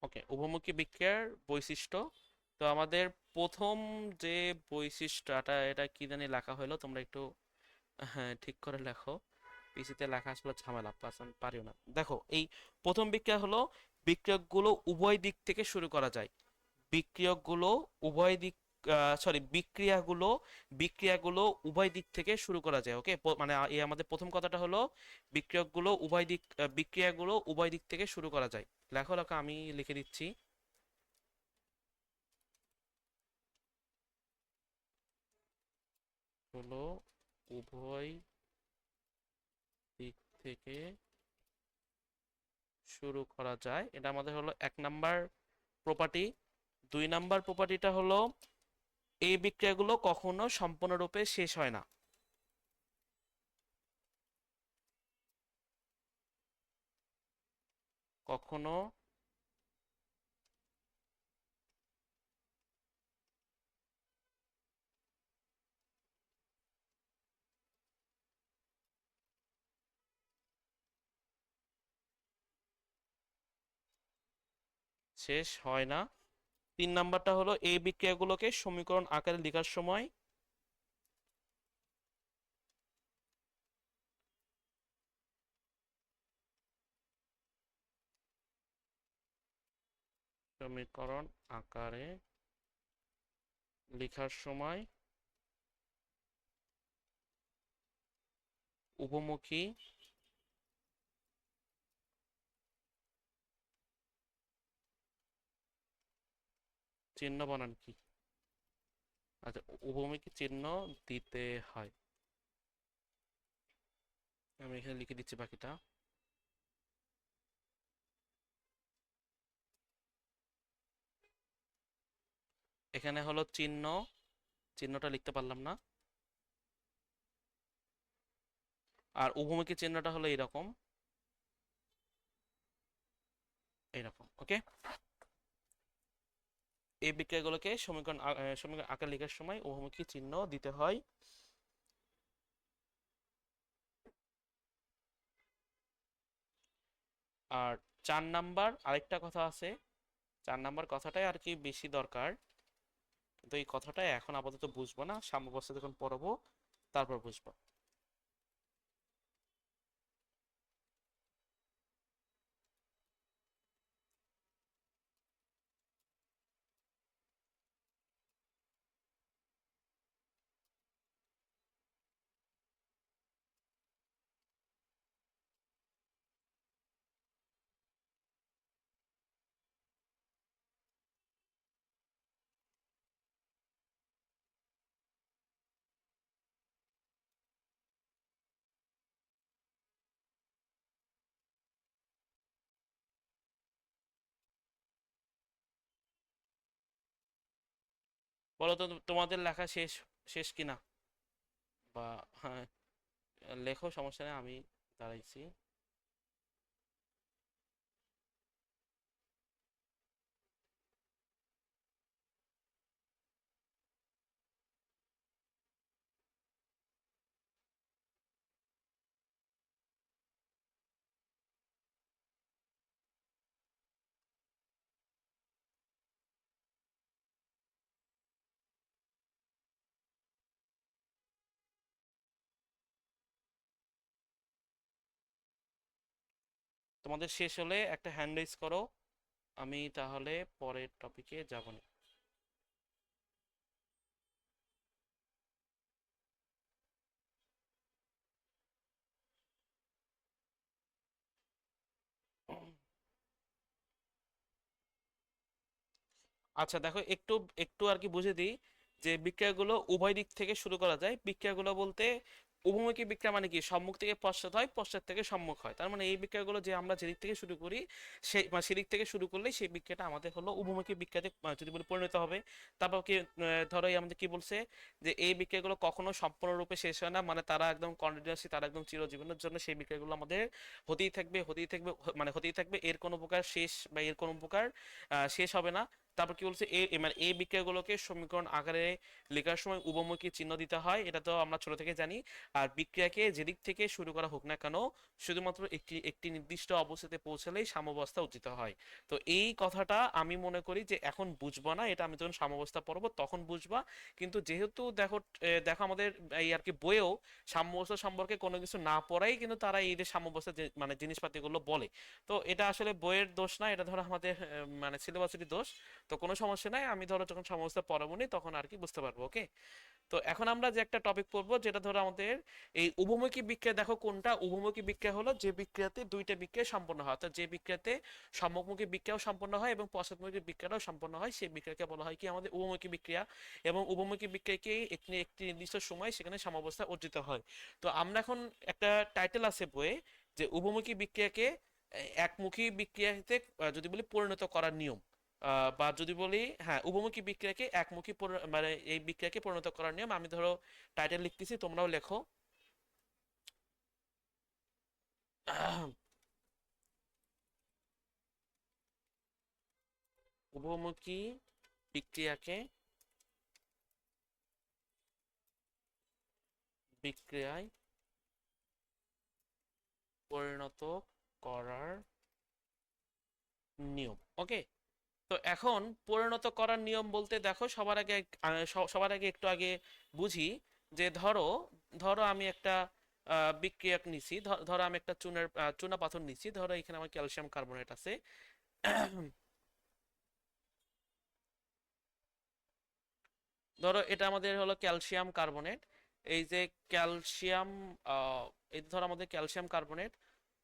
ওকে, উভমুখী বিক্রিয়ার বৈশিষ্ট্য। তো আমাদের প্রথম যে বৈশিষ্ট্যটা, এটা কি জানি লেখা হলো, তোমরা একটু হ্যাঁ ঠিক করে লেখো। পিসিতে লেখা আসলে ঝামেলা, পার্সন পারিও না। দেখো এই প্রথম বিক্রিয়া হলো, বিক্রিয়কগুলো উভয় দিক থেকে শুরু করা যায়। বিক্রিয়কগুলো উভয় দিক, সরি, বিক্রিয়াগুলো উভয় দিক থেকে শুরু করা যায়। ওকে, মানে এই আমাদের প্রথম কথাটা হলো বিক্রিয়াগুলো উভয় দিক থেকে শুরু করা যায়। লেখো লেখো, আমি লিখে দিচ্ছি। হলো উভয় দিক থেকে শুরু করা যায়, এটা আমাদের হলো 1 নাম্বার প্রপার্টি। 2 নাম্বার প্রপার্টিটা হলো এই বিক্রিয়াগুলো কখনো সম্পূর্ণরূপে শেষ হয় না। কখনো শেষ হয় না। 3 নাম্বারটা হলো এই বিক্রিয়াগুলোকে সমীকরণ আকারে লেখার সময় সমীকরণ আকারে লেখার সময় উভমুখী চিহ্ন বানান কি? আচ্ছা, উভমুখী চিহ্ন দিতে হয়। আমি এখানে লিখে দিচ্ছি বাকিটা। এখানে হলো চিহ্ন, চিহ্নটা লিখতে পারলাম না। আর উভমুখী চিহ্নটা হলো এরকম, এরকম। ওকে, এই বিক্রিয়াগুলোকে সমীকরণ আকারে লেখার সময় উভমুখী চিহ্ন দিতে হয়। আর 4 নাম্বার আরেকটা কথা আছে, 4 নাম্বার কথাটাই আর কি বেশি দরকার, কিন্তু এই কথাটা এখন আপাতত বুঝবো না, সাম্যাবস্থা যখন পড়াবো তারপর বুঝবো। বলো তো তোমাদের লেখা শেষ, শেষ কিনা? বা হ্যাঁ, লেখো, সমস্যা নেই, আমি দাঁড়াইছি। তোমাদের শেষ হলে একটা হ্যান্ড রেজ করো, আমি তাহলে পরের টপিকে যাব না। আচ্ছা দেখো, একটু একটু আর কি বুঝে দিই যে বিক্রিয়াগুলো উভয় দিক থেকে শুরু করা যায়। বিক্রিয়াগুলো বলতে উভমুখী বিক্রিয়া মানে কি, সম্মুখ থেকে পশ্চাৎ হয়, পশ্চাৎ থেকে সম্মুখ হয়। তার মানে এই বিক্রিয়াগুলো যে আমরা যেদিক থেকে শুরু করি, সেই মানে সেদিক থেকে শুরু করলেই সেই বিক্রিয়াটা আমাদের হলো উভমুখী বিক্রিয়াতে যদি বলি পরিণত হবে। তারপর কি ধরো এই আমাদের কি বলছে যে এই বিক্রিয়াগুলো কখনো সম্পূর্ণরূপে শেষ হয় না, মানে তারা একদম কন্টিনিউয়াসলি, তারা একদম চিরজীবনের জন্য সেই বিক্রিয়াগুলো আমাদের হতেই থাকবে, হতেই থাকবে, মানে হতেই থাকবে, এর কোনো প্রকার শেষ বা এর কোনো প্রকার শেষ হবে না। তারপর কি বলছে, মানে এই বিক্রিয়াগুলোকে সমীকরণ আকারে লেখার সময় উভমুখী চিহ্ন দিতে হয়, এটা তো আমরা ছোট থেকে জানি। আর বিক্রিয়াকে যেদিক থেকে শুরু করা হোক না কেন, শুধুমাত্র একটি একটি নির্দিষ্ট অবস্থাতে পৌঁছালেই সাম্যাবস্থা উচিত হয়। তো এই কথাটা আমি মনে করি যে এখন বুঝবো না, এটা আমি যখন সাম্যাবস্থা পড়বো তখন বুঝবা। কিন্তু যেহেতু দেখো দেখো আমাদের এই আর কি বইয়েও সাম্যাবস্থা সম্পর্কে কোনো কিছু না পড়াই কিন্তু তারা এই যে সাম্যাবস্থা মানে জিনিসপাতিগুলো বলে। তো এটা আসলে বইয়ের দোষ না, এটা ধরো আমাদের মানে সিলেবাসেরই দোষ। তো কোনো সমস্যা নাই, আমি ধরো যখন সমস্যা পড়াবো নি তখন আর কি বুঝতে পারবো। ওকে। তো এখন আমরা যে একটা টপিক পড়বো যেটা ধরো আমাদের এই উভমুখী বিক্রিয়া। দেখো কোনটা উভমুখী বিক্রিয়া, হলো যে বিক্রিয়াতে দুইটা বিক্রিয়া সম্পন্ন হয়, অর্থাৎ যে বিক্রিয়াতে সম্মুখমুখী বিক্রিয়াও সম্পন্ন হয় এবং পশ্চাৎমুখী বিক্রিয়াও সম্পন্ন হয়, সেই বিক্রিয়াকে বলা হয় কি আমাদের উভমুখী বিক্রিয়া। এবং উভমুখী বিক্রিয়াকে একটি একটি নির্দিষ্ট সময় সেখানে সাম্যাবস্থা অর্জিত হয়। তো আমরা এখন একটা টাইটেল আছে বইয়ে যে উভমুখী বিক্রিয়াকে একমুখী বিক্রিয়াতে যদি বলি পরিণত করার নিয়ম, বা যদি বলি হ্যাঁ উভমুখী বিক্রিয়াকে একমুখী মানে এই বিক্রিয়াকে পরিণত করার নিয়ম। আমি ধরো টাইটেল লিখতেছি, তোমরাও লেখো। উভমুখী বিক্রিয়াকে বিক্রিয়ায় পরিণত করার নিয়ম। ওকে। তো এখন পরিণত করার নিয়ম বলতে দেখো সবার আগে একটু আগে বুঝি যে ধরো ধরো আমি একটা বিক্রিয়ক নিছি, ধরো আমি একটা চুনা পাথর নিছি, ধরো এখানে আমার ক্যালসিয়াম কার্বনেট আছে। ধরো এটা আমাদের হলো ক্যালসিয়াম কার্বনেট। এই যে ক্যালসিয়াম, এই ধরো আমাদের ক্যালসিয়াম কার্বনেট।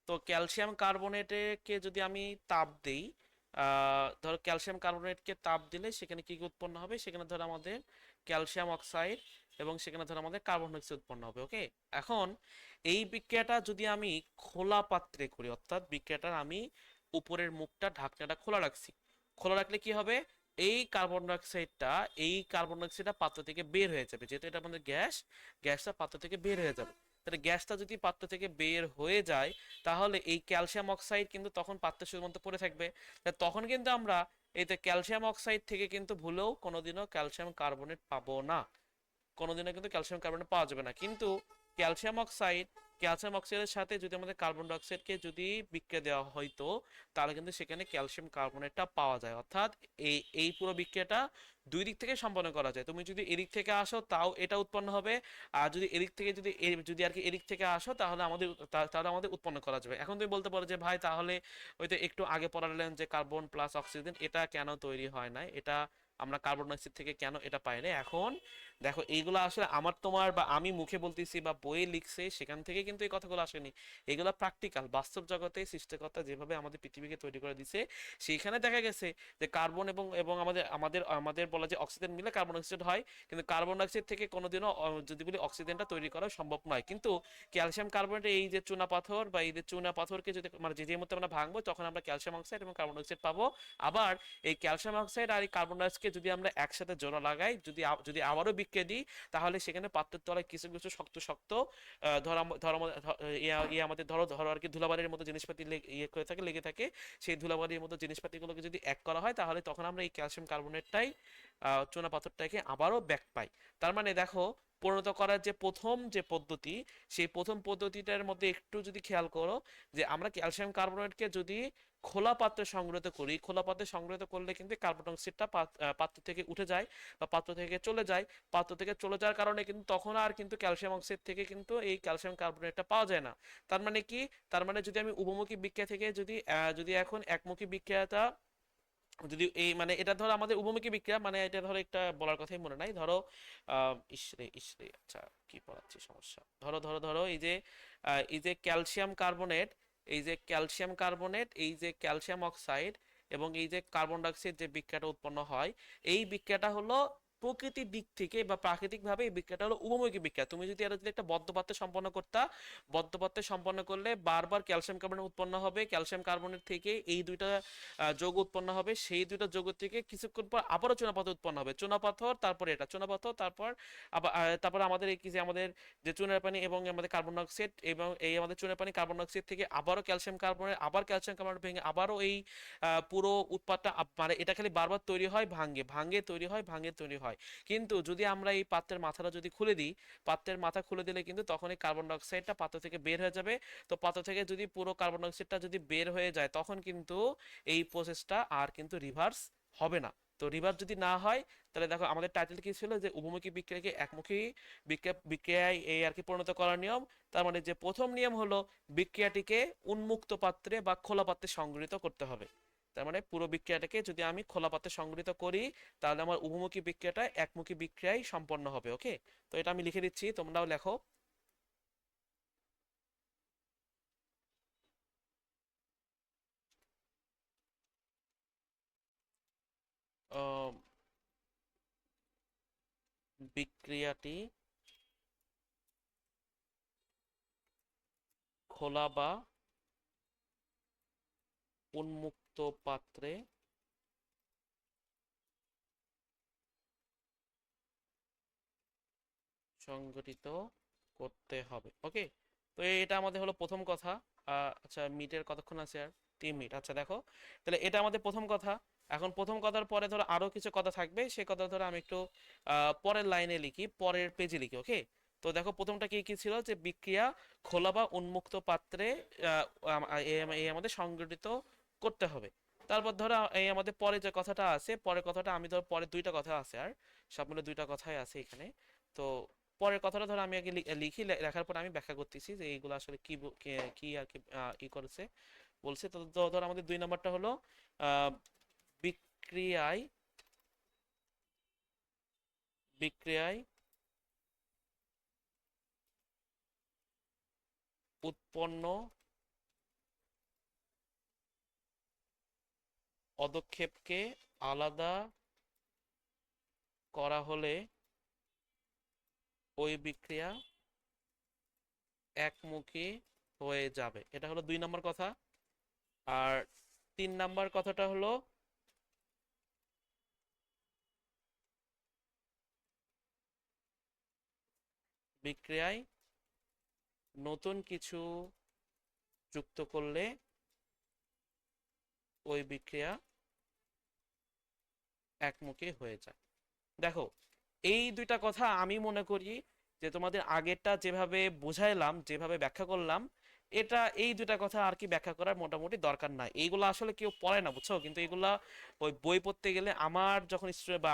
তো ক্যালসিয়াম কার্বনেটে কে যদি আমি তাপ দেই, ধরো ক্যালসিয়াম কার্বনেটকে তাপ দিলে সেখানে কি কি উৎপন্ন হবে, সেখানে ধরো আমাদের ক্যালসিয়াম অক্সাইড এবং সেখানে ধরো আমাদের কার্বন ডাইঅক্সাইড উৎপন্ন হবে। ওকে। এখন এই বিক্রিয়াটা যদি আমি খোলা পাত্রে করি, অর্থাৎ বিক্রিয়াটার আমি উপরের মুখটা ঢাকনাটা খোলা রাখছি, খোলা রাখলে কি হবে, এই কার্বন ডাইঅক্সাইডটা পাত্র থেকে বের হয়ে যাবে, যেহেতু এটা আমাদের গ্যাস, গ্যাসটা পাত্র থেকে বের হয়ে যাবে। তাহলে গ্যাসটা যদি পাত্র থেকে বের হয়ে যায়, তাহলে এই ক্যালসিয়াম অক্সাইড কিন্তু তখন পাত্রে শুধুমাত্র পড়ে থাকবে। তা তখন কিন্তু আমরা এই যে ক্যালসিয়াম অক্সাইড থেকে কিন্তু ভুলেও কোনোদিনও ক্যালসিয়াম কার্বনেট পাবো না, কোনোদিনও কিন্তু ক্যালসিয়াম কার্বনেট পাওয়া যাবে না। কিন্তু ক্যালসিয়াম অক্সাইড ক্যালসিয়াম অক্সাইডের সাথে যদি আমাদের কার্বন ডাইঅক্সাইডকে যদি বিক্রিয়া দেওয়া হয়তো, তাহলে কিন্তু সেখানে ক্যালসিয়াম কার্বনেটটা পাওয়া যায়। অর্থাৎ এই এই পুরো বিক্রিয়াটা দুই দিক থেকে সম্পন্ন করা যায়। তুমি যদি এদিক থেকে আসো তাও এটা উৎপন্ন হবে, আর যদি এদিক থেকে যদি আর কি এদিক থেকে আসো তাহলে তাহলে আমাদের উৎপন্ন করা যাবে। এখন তুমি বলতে পারো যে ভাই তাহলে ওই তো একটু আগে পড়ালেন যে কার্বন প্লাস অক্সিজেন এটা কেন তৈরি হয় না, এটা আমরা কার্বন ডাইঅক্সাইড থেকে কেন এটা পাই না। এখন দেখো এইগুলো আসলে আমার তোমার বা আমি মুখে বলতেছি বা বইয়ে লিখছে সেখান থেকে কিন্তু এই কথাগুলো আসেনি। এগুলো প্র্যাকটিক্যাল বাস্তব জগতে সৃষ্টিকর্তা যেভাবে আমাদের পৃথিবীকে তৈরি করে দিছে, সেইখানে দেখা গেছে যে কার্বন এবং এবং আমাদের আমাদের আমাদের বলা যে অক্সিজেন মিলে কার্বন ডাইঅক্সাইড হয়, কিন্তু কার্বন ডাইঅক্সাইড থেকে কোনোদিনও যদি বলি অক্সিজেনটা তৈরি করা সম্ভব নয়। কিন্তু ক্যালসিয়াম কার্বনেট এই যে চুনা পাথর বা এই যে চুনা পাথরকে যদি মানে যে যে মধ্যে আমরা ভাঙবো তখন আমরা ক্যালসিয়াম অক্সাইড এবং কার্বন ডাইঅক্সাইড পাবো। আবার এই ক্যালসিয়াম অক্সাইড আর এই কার্বন ডাইঅক্সাইডকে যদি আমরা একসাথে জোড়া লাগাই, যদি আবারও বিক্রিয়া দিই, তাহলে সেখানে পাত্রের তলায় কিছু কিছু শক্ত শক্ত ধরো ধরো আমাদের ধরো ধরো আর কি ধুলাবালির মতো জিনিসপাতি লেগে থাকে। সেই ধুলাবালির মতো জিনিসপাতিগুলোকে যদি এক করা হয় তাহলে তখন আমরা এই ক্যালসিয়াম কার্বনেটটাই চুনা পাথরটাকে আবারও ব্যাক পাই। তার মানে দেখো পরিণত করার যে প্রথম যে পদ্ধতি, সেই প্রথম পদ্ধতিটার মধ্যে একটু যদি খেয়াল করো, যে আমরা ক্যালসিয়াম কার্বনেটকে যদি খোলা পাত্রে সংগ্রহিত করি, খোলা পাত্রে সংগ্রহিত করলে কিন্তু কার্বন ডাই অক্সাইডটা পাত্র থেকে উঠে যায় বা পাত্র থেকে চলে যায়। পাত্র থেকে চলে যাওয়ার কারণে কিন্তু তখন আর কিন্তু ক্যালসিয়াম অক্সাইড থেকে কিন্তু এই ক্যালসিয়াম কার্বনেটটা পাওয়া যায় না। তার মানে কি? তার মানে যদি আমি উভমুখী বিক্রিয়া থেকে যদি এখন একমুখী বিক্রিয়াটা, যদি এই মানে এটা ধরো আমাদের উভমুখী বিক্রিয়া, মানে এটা ধরো একটা বলার কথাই মনে নাই, ধরো ইসরে ইসরে আচ্ছা, কি পড়াচ্ছি সমস্যা, ধরো ধরো ধরো এই যে ক্যালসিয়াম কার্বনেট, এই যে ক্যালসিয়াম অক্সাইড এবং এই যে কার্বন ডাইঅক্সাইড যে বিক্রিয়াটা উৎপন্ন হয়, এই বিক্রিয়াটা হলো প্রকৃতির দিক থেকে বা প্রাকৃতিক ভাবে এই বিক্রিয়াটা হলো উভমুখী বিক্রিয়া। তুমি যদি এটা যদি একটা বদ্ধ পাত্রে সম্পন্ন করতা, বদ্ধ পাত্রে সম্পন্ন করলে বারবার ক্যালসিয়াম কার্বনেট উৎপন্ন হবে, ক্যালসিয়াম কার্বনেট থেকে এই দুইটা যৌগ উৎপন্ন হবে, সেই দুইটা যৌগ থেকে কিছুক্ষণ পর আবারও চুনাপাথর উৎপন্ন হবে, চুনাপাথর তারপর এটা চুনাপাথর, তারপর আবার তারপর আমাদের এই কি যে আমাদের যে চুনের পানি এবং আমাদের কার্বন ডাইঅক্সাইড, এবং এই আমাদের চুনের পানি কার্বন ডাইঅক্সাইড থেকে আবারও ক্যালসিয়াম কার্বনেট, আবার ক্যালসিয়াম কার্বনেট ভেঙে আবারও এই পুরো উৎপাদটা মানে এটা খালি বারবার তৈরি হয়, ভাঙ্গে ভাঙ্গে তৈরি হয়, ভাঙ্গে তৈরি হয়। কিন্তু যদি আমরা এই পাত্রের মাথাটা যদি খুলে দিই, পাত্রের মাথা খুলে দিলে কিন্তু তখন এই কার্বন ডাইঅক্সাইডটা পাত্র থেকে বের হয়ে যাবে। তো পাত্র থেকে যদি পুরো কার্বন ডাইঅক্সাইডটা যদি বের হয়ে যায়, তখন কিন্তু এই প্রসেসটা আর কিন্তু রিভার্স হবে না। তো রিভার্স যদি না হয়, তাহলে দেখো আমাদের টাইটেল কি ছিল, যে উভমুখী বিক্রিয়াকে একমুখী বিক্রিয়ায় এই আর কি পরিণত করার নিয়ম। তার মানে যে প্রথম নিয়ম হলো বিক্রিয়াটিকে উন্মুক্ত পাত্রে বা খোলা পাত্রে সংগৃহীত করতে হবে। তার মানে পুরো বিক্রিয়াটাকে যদি আমি খোলা পাত্রে সংগৃহীত করি, তাহলে আমার উভমুখী বিক্রিয়াটা একমুখী বিক্রিয়ায় সম্পন্ন হবে। ওকে, তো এটা আমি লিখে দিচ্ছি, তোমরাও লেখো। আহ, বিক্রিয়াটি খোলা বা উন্মুক্ত পাত্রে সংগঠিত করতে হবে। ওকে, তো এটা আমাদের হলো প্রথম কথা। আচ্ছা, মিটের কতক্ষণ আছে আর? 3 মিনিট। আচ্ছা দেখো, তাহলে এটা আমাদের প্রথম কথা। এখন প্রথম কথার পরে ধরো আরো কিছু কথা থাকবে, সেই কথা ধরো আমি একটু পরের লাইনে লিখি, পরের পেজে লিখি। ওকে, তো দেখো প্রথমটা কি কি ছিল, যে বিক্রিয়া খোলা বা উন্মুক্ত পাত্রে আহ, এই আমাদের সংগঠিত করতে হবে। তারপর ধরো এই আমাদের পরে যে কথাটা আছে, পরের কথাটা আমি ধরো পরে দুইটা কথা আছে, আর সব মিলে দুইটা কথাই আছে এখানে। তো পরের কথাটা ধরো আমি আগে লিখি, লেখার পর আমি ব্যাখ্যা করতেছি যে এইগুলো আসলে কি কি আর কি ই করেছে বলছে। তো ধরো আমাদের 2 নম্বরটা হলো আহ, বিক্রিয়ায় বিক্রিয়ায় উৎপন্ন পদক্ষেপকে আলাদা করা হলে ওই বিক্রিয়া একমুখী হয়ে যাবে। এটা হলো 2 নম্বর কথা। আর 3 নম্বর কথাটা হলো বিক্রিয়ায় নতুন কিছু যুক্ত করলে ওই বিক্রিয়া একমুখী হয়ে যায়। দেখো, এই দুইটা কথা আমি মনে করি যে তোমাদের আগেরটা যেভাবে বুঝাইলাম, যেভাবে ব্যাখ্যা করলাম, এটা এই দুইটা কথা আর কি ব্যাখ্যা করার মোটামুটি দরকার নাই। এইগুলো আসলে কেউ পড়ে না, বুঝছো? কিন্তু এগুলা ওই বই পড়তে গেলে আমার যখন স্টুডেন্ট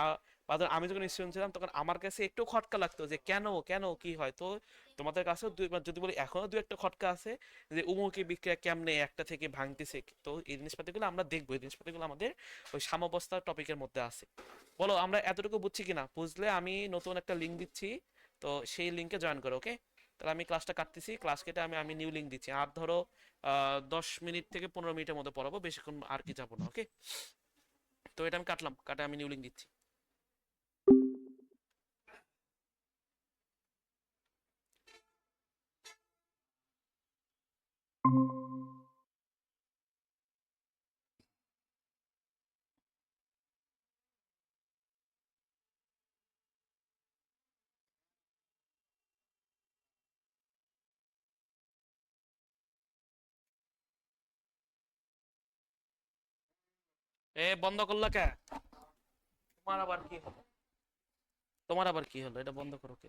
বা ধর আমি যখন স্টুডেন্ট ছিলাম, তখন আমার কাছে একটু খটকা লাগতো যে কেন কেন কি হয়। তো তোমাদের কাছেও যদি বলি এখনো দু একটা খটকা আছে, যে উমুকি বিক্রিয়া কেমনে একটা থেকে ভাঙতেছে। তো এই জিনিসপাতিগুলো আমরা দেখবো, এই জিনিসপাতিগুলো আমাদের ওই সাম্যাবস্থা টপিকের মধ্যে আছে। বলো আমরা এতটুকু বুঝছি কিনা? বুঝলে আমি নতুন একটা লিঙ্ক দিচ্ছি, তো সেই লিঙ্কে জয়েন করো। ওকে, তাহলে আমি ক্লাসটা কাটতেছি, ক্লাস কেটে আমি আমি নিউ লিঙ্ক দিচ্ছি। আর ধরো 10 মিনিট থেকে 15 মিনিটের মধ্যে পড়াবো, বেশিক্ষণ আর কি যাবো না। ওকে, তো এটা আমি কাটলাম, কাটে আমি নিউ লিঙ্ক দিচ্ছি। এ বন্ধ করলা কে? তোমার আবার কি হলো? তোমার আবার কি হলো? এটা বন্ধ করো কে?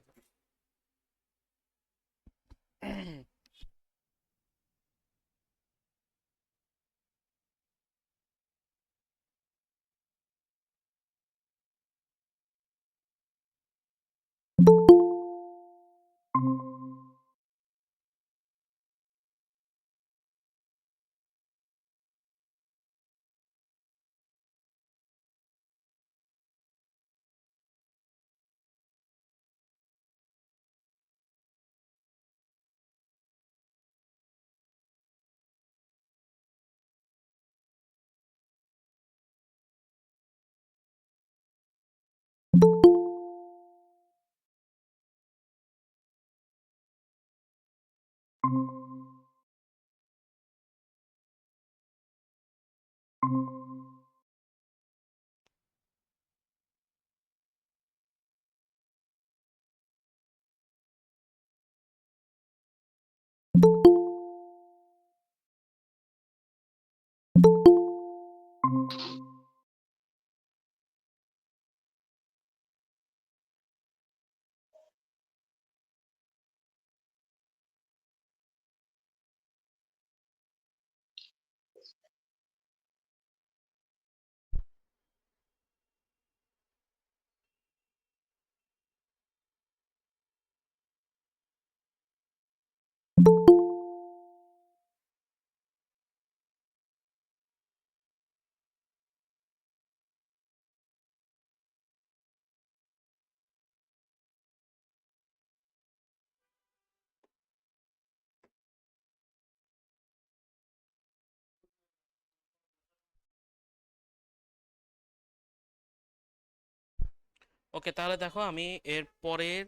ওকে, তাহলে দেখো আমি এর পরের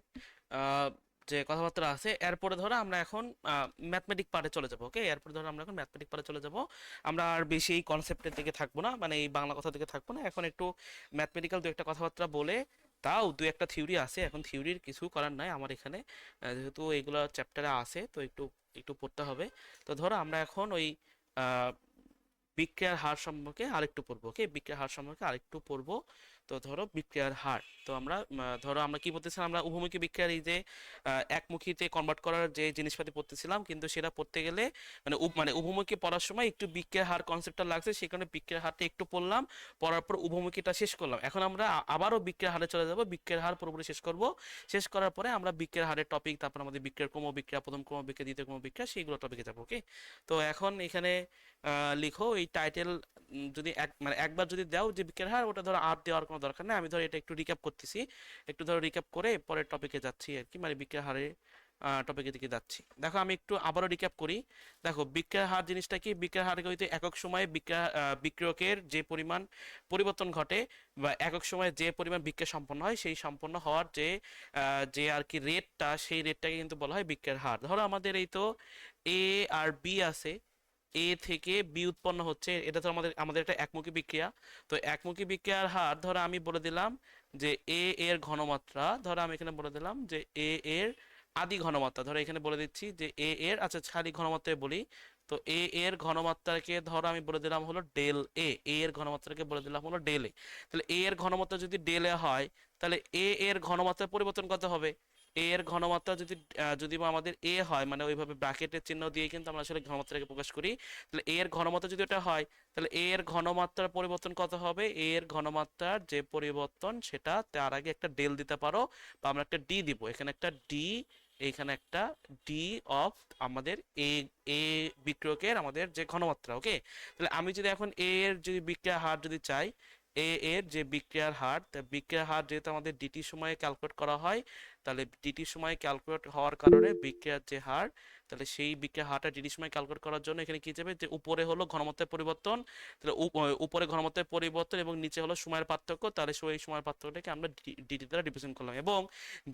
আহ, যে কথাবার্তা আছে এরপরে ধরো আমরা এখন ম্যাথমেটিক পার্টে চলে যাব। ওকে, এরপরে ধরো আমরা এখন ম্যাথমেটিক পার্টে চলে যাব। আমরা আর বেশি এই কনসেপ্টের দিকে থাকবো না, মানে এই বাংলা কথা দিকে থাকবো না, এখন একটু ম্যাথমেটিক্যাল দু একটা কথাবার্তা বলে, তাও দু একটা থিওরি আছে, এখন থিওরির কিছু করার নাই আমার এখানে, যেহেতু এগুলো চ্যাপ্টারে আছে তো একটু একটু পড়তে হবে। তো ধরো আমরা এখন ওই আহ, বিক্রিয়ার হার সম্পর্কে আরেকটু পড়বো। ওকে, বিক্রিয়ার হার সম্পর্কে আরেকটু পড়বো। তো ধরো বিক্রিয়ার হার, তো আমরা ধরো আমরা কি বলতেছিলাম, আমরা উভমুখী বিক্রিয়ার এই যে একমুখীতে কনভার্ট করার যে জিনিসপাতি পড়তেছিলাম, কিন্তু সেটা পড়তে গেলে মানে মানে উভমুখী পড়ার সময় একটু বিক্রিয়ার হার কনসেপ্টটা লাগছে, সেই কারণে বিক্রিয়ার হারটা একটু পড়লাম, পড়ার পর উভমুখীটা শেষ করলাম। এখন আমরা আবারও বিক্রিয়ার হারে চলে যাব, বিক্রিয়ার হার পুরোপুরি শেষ করব। শেষ করার পরে আমরা বিক্রিয়ার হারের টপিক, তারপর আমাদের বিক্রিয়ার ক্রম বিক্রিয়া, প্রথম ক্রম বিক্রিয়া, দ্বিতীয় ক্রম বিক্রিয়া, সেইগুলো টপিকে যাবো। ওকে, তো এখন এখানে লিখো এই টাইটেল, যদি মানে একবার যদি দাও যে বিক্রিয়ার হার, ওটা ধরো আর দেওয়ার কোনো দরকার নেই, আমি ধরো এটা একটু রিক্যাপ করতেছি, একটু ধরো রিক্যাপ করে পরের টপিকে যাচ্ছি আর কি, মানে বিক্রিয়ার হারের টপিকের দিকে যাচ্ছি। দেখো আমি একটু আবারও রিক্যাপ করি। দেখো বিক্রিয়ার হার জিনিসটা কি, বিক্রিয়ার হার হইতে একক সময়ে বিক্রিয়কের যে পরিমাণ পরিবর্তন ঘটে, বা একক সময়ে যে পরিমাণ বিক্রিয়া সম্পন্ন হয়, সেই সম্পন্ন হওয়ার যে যে আর কি রেটটা, সেই রেটটাকে কিন্তু বলা হয় বিক্রিয়ার হার। ধরো আমাদের এই তো এ আর বি আছে, এ থেকে বি উৎপন্ন হচ্ছে, এটা তো আমাদের আমাদের একটা একমুখী বিক্রিয়া। তো একমুখী বিক্রিয়ার হার ধরো আমি বলে দিলাম যে এ এর ঘনমাত্রা, ধরো আমি এখানে বলে দিলাম যে এ এর আদি ঘনমাত্রা, ধরো এখানে বলে দিচ্ছি যে এ এর, আচ্ছা খালি ঘনমাত্রায় বলি, তো এ এর ঘনমাত্রাকে ধরো আমি বলে দিলাম হলো ডেল এ, এ এর ঘনমাত্রাকে বলে দিলাম হলো ডেল এ। তাহলে এ এর ঘনমাত্রা যদি ডেল এ হয়, তাহলে এ এর ঘনমাত্রার পরিবর্তন কত হবে, এ এর ঘনমাত্রা যদি যদি বা আমাদের এ হয়, মানে ওইভাবে ব্র্যাকেটের চিহ্ন দিয়ে কিন্তু আমরা আসলে ঘনমাত্রাকে প্রকাশ করি। তাহলে এ এর ঘনমাত্রা যদি এটা হয়, তাহলে এ এর ঘনমাত্রার পরিবর্তন কত হবে, এ এর ঘনমাত্রার যে পরিবর্তন সেটা তার আগে একটা ডেল দিতে পারো, বা আমরা একটা ডি দিব, এখানে একটা ডি, এখানে একটা ডি অফ আমাদের এ, এ বিক্রিয়কের আমাদের যে ঘনমাত্রা। ওকে, তাহলে আমি যদি এখন এ এর যদি বিক্রিয়ার হার যদি চাই, এ এর যে বিক্রিয়ার হার, তা বিক্রিয়ার হার যেহেতু আমাদের ডিটি সময়ে ক্যালকুলেট করা হয়, তাহলে ডিটি সময় ক্যালকুলেট হওয়ার কারণে বিক্রিয়ার যে হার, তাহলে সেই বিক্রিয়ার হারটা ডিটি সময় ক্যালকুলেট করার জন্য এখানে কি যাবে, যে উপরে হলো ঘনমাত্রার পরিবর্তন, তাহলে উপরে ঘনমাত্রার পরিবর্তন এবং নিচে হলো সময়ের পার্থক্য, তাহলে সেই সময়ের পার্থক্যটাকে আমরা ডিটি দ্বারা রিপ্রেজেন্ট করলাম। এবং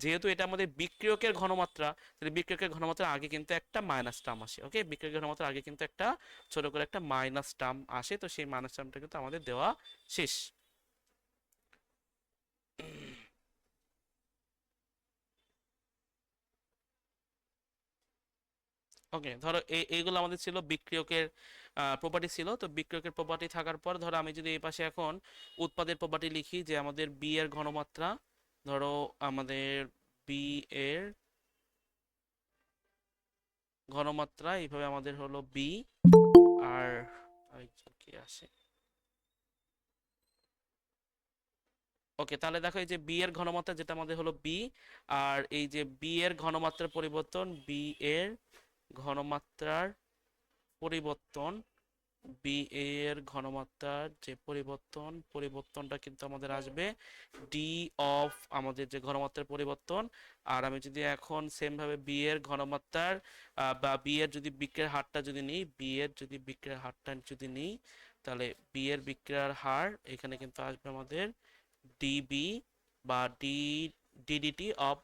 যেহেতু এটা আমাদের বিক্রিয়কের ঘনমাত্রা, তাহলে বিক্রিয়কের ঘনমাত্রার আগে কিন্তু একটা মাইনাস টার্ম আসে। ওকে, বিক্রিয়কের ঘনমাত্রার আগে কিন্তু একটা ছোট করে একটা মাইনাস টার্ম আসে, তো সেই মাইনাস টার্মটা কিন্তু আমাদের দেওয়া শেষ। ওকে, ধরো এইগুলো আমাদের ছিল বিক্রিয়কের প্রপার্টি ছিল। তো বিক্রিয়কের প্রপার্টি থাকার পর ধরো আমি যদি এই পাশে এখন উৎপাদের প্রপার্টি লিখি, যে আমাদের বি এর ঘনমাত্রা, ধরো আমাদের বি এর ঘনমাত্রা এইভাবে আমাদের হলো বি, আর আরেকজন কি আসে, ওকে, তাহলে দেখো এই যে বি এর ঘনমাত্রা যেটা আমাদের হলো বি, আর এই যে বি এর ঘনমাত্রার পরিবর্তন, বি এর ঘনমাত্রার পরিবর্তন, বি এর ঘনমাত্রার যে পরিবর্তনটা কিন্তু আমাদের আসবে ডি অফ আমাদের যে ঘনমাত্রার পরিবর্তন। আর আমি যদি এখন সেম ভাবে বি এর ঘনমাত্রার বা বি এর যদি বিক্রিয়ার হারটা যদি নিই, বি এর যদি বিক্রিয়ার হারটা যদি নিই, তাহলে বি এর বিক্রিয়ার হার এখানে কিন্তু আসবে আমাদের ডিবি বা ডিডিটি অফ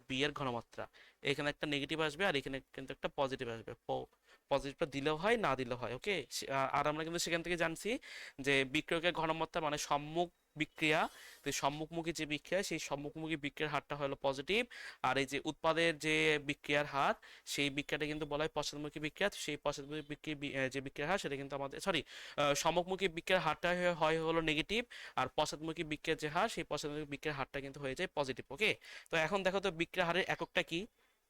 বি এর ঘনমাত্রা। এখানে একটা নেগেটিভ আসবে আর এখানে কিন্তু একটা পজিটিভ আসবে, পজিটিভটা দিলেও হয় না দিলেও হয়। ওকে, আর আমরা কিন্তু সেখান থেকে জানছি যে বিক্রিয়কের ঘনমাত্রা মানে সম্মুখ বিক্রিয়া, তো এই সম্মুখমুখী যে বিক্রিয়া, সেই সম্মুখমুখী বিক্রিয়ার হারটা হলো পজিটিভ। আর এই যে উৎপাদের যে বিক্রিয়ার হার, সেই বিক্রিয়াটা কিন্তু বলা হয় পশ্চাৎমুখী বিক্রিয়া, তো সেই পশ্চাৎমুখী যে বিক্রিয়ার হার সেটা কিন্তু আমাদের সরি সম্মুখমুখী বিক্রিয়ার হারটা হয় হলো নেগেটিভ, আর পশ্চাৎমুখী বিক্রিয়ার যে হার, সেই পশ্চাৎমুখী বিক্রিয়ার হারটা কিন্তু হয়ে যায় পজিটিভ। ওকে, তো এখন দেখো তো বিক্রিয়ার হারের এককটা কি,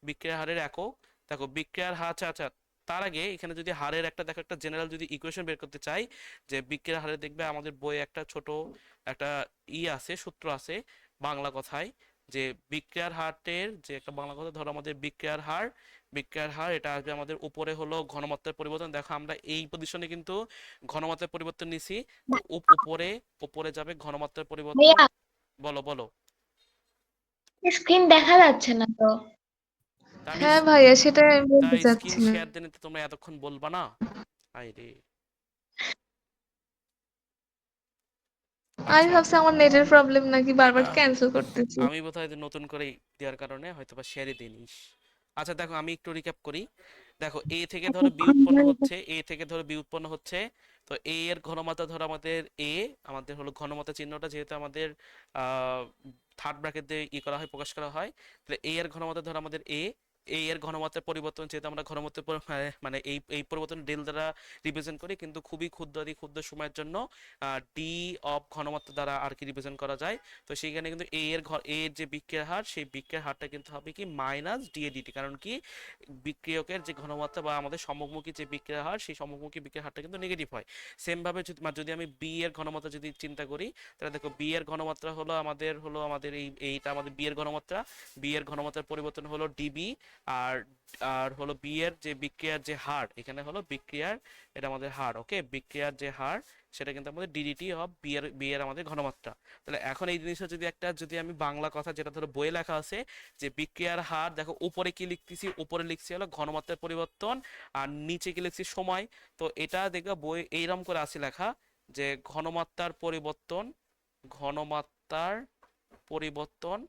বিক্রিয়ার হারের একক, দেখো বিক্রিয়ার হার, আচ্ছা আচ্ছা, তার আগে এখানে যদি হারের একটা দেখো একটা জেনারেল যদি ইকুয়েশন বের করতে চাই, যে বিক্রিয়ার হারে দেখবে আমাদের বইয়ে একটা ছোট একটা আছে, সূত্র আছে বাংলা কথায়, যে বিক্রিয়ার হারের যে একটা বাংলা কথা, ধরো আমাদের বিক্রিয়ার হার এটা আসবে আমাদের উপরে হলো ঘনমাত্রার পরিবর্তন। দেখো আমরা এই পজিশনে কিন্তু ঘনমাত্রার পরিবর্তন নিছি, তো উপরে উপরে যাবে ঘনমাত্রার পরিবর্তন। ভাইয়া, বলো বলো। স্ক্রিন দেখা যাচ্ছে না তো। তা আমি হ্যাঁ ভাইয়া, সেটাই আমি তা বলতে স্ক্রিন চাচ্ছিলাম। শেয়ার দিলে তো তোমরা এতক্ষণ বলবা না, আরে আমি আচ্ছা, ভাবছি আমার নেটের প্রবলেম নাকি বারবার আহ, ক্যান্সেল করতেছি। আমি বোধহয় যে নতুন করে দেওয়ার কারণে হয়তো বা শেয়ারই দিইনিস। আচ্ছা দেখো, আমি একটু রিক্যাপ করি। দেখো, এ থেকে ধরো বি উৎপন্ন হচ্ছে, এ থেকে ধরো বি উৎপন্ন হচ্ছে। তো এ এর ঘনমাত্রা ধরো আমাদের এ, আমাদের হলো ঘনমাত্রা চিহ্নটা যেহেতু আমাদের থার্ড ব্র্যাকেট দিয়ে করা হয়, প্রকাশ করা হয়, তাহলে এ এর ঘনমাত্রা ধরো আমাদের এ, এ এর ঘনমাত্রার পরিবর্তন যেহেতু আমরা ঘনমাত্রার মানে এই এই পরিবর্তন ডেল দ্বারা রিপ্রেজেন্ট করি, কিন্তু খুবই ক্ষুদ্র অতি ক্ষুদ্র সময়ের জন্য ডি অফ ঘনমাত্রা দ্বারা আর কি রিপ্রেজেন্ট করা যায়। তো সেইখানে কিন্তু এ এর যে বিক্রিয়ার হার, সেই বিক্রিয়ার হারটা কিন্তু হবে কি মাইনাস ডি এ ডিটি, কারণ কি বিক্রিয়কের যে ঘনমাত্রা বা আমাদের সম্মুখমুখী যে বিক্রিয়ার হার, সেই সম্মুখমুখী বিক্রিয়ার হারটা কিন্তু নেগেটিভ হয়। সেম ভাবে যদি আমি বি এর ঘনমাত্রা যদি চিন্তা করি, তাহলে দেখো বি এর ঘনমাত্রা হলো আমাদের এইটা আমাদের বি এর ঘনমাত্রা, বি এর ঘনমাত্রার পরিবর্তন হলো ডিবি। আর আর হলো বি এর যে বিক্রিয়ার যে হার, এখানে হলো বিক্রিয়ার, এটা আমাদের হার, ওকে, বিক্রিয়ার যে হার সেটা কিন্তু আমাদের ডিডিটি অফ বি এর আমাদের ঘনমাত্রা। তাহলে এখন এই জিনিসটা যদি আমি বাংলা কথা যেটা ধরো বইয়ে লেখা আছে, যে বিক্রিয়ার হার, দেখো উপরে কি লিখতেছি, উপরে লিখছি হলো ঘনমাত্রার পরিবর্তন, আর নিচে কি লিখছি সময়। তো এটা দেখবা বই এইরকম করে আছে লেখা, যে ঘনমাত্রার পরিবর্তন, ঘনমাত্রার পরিবর্তন,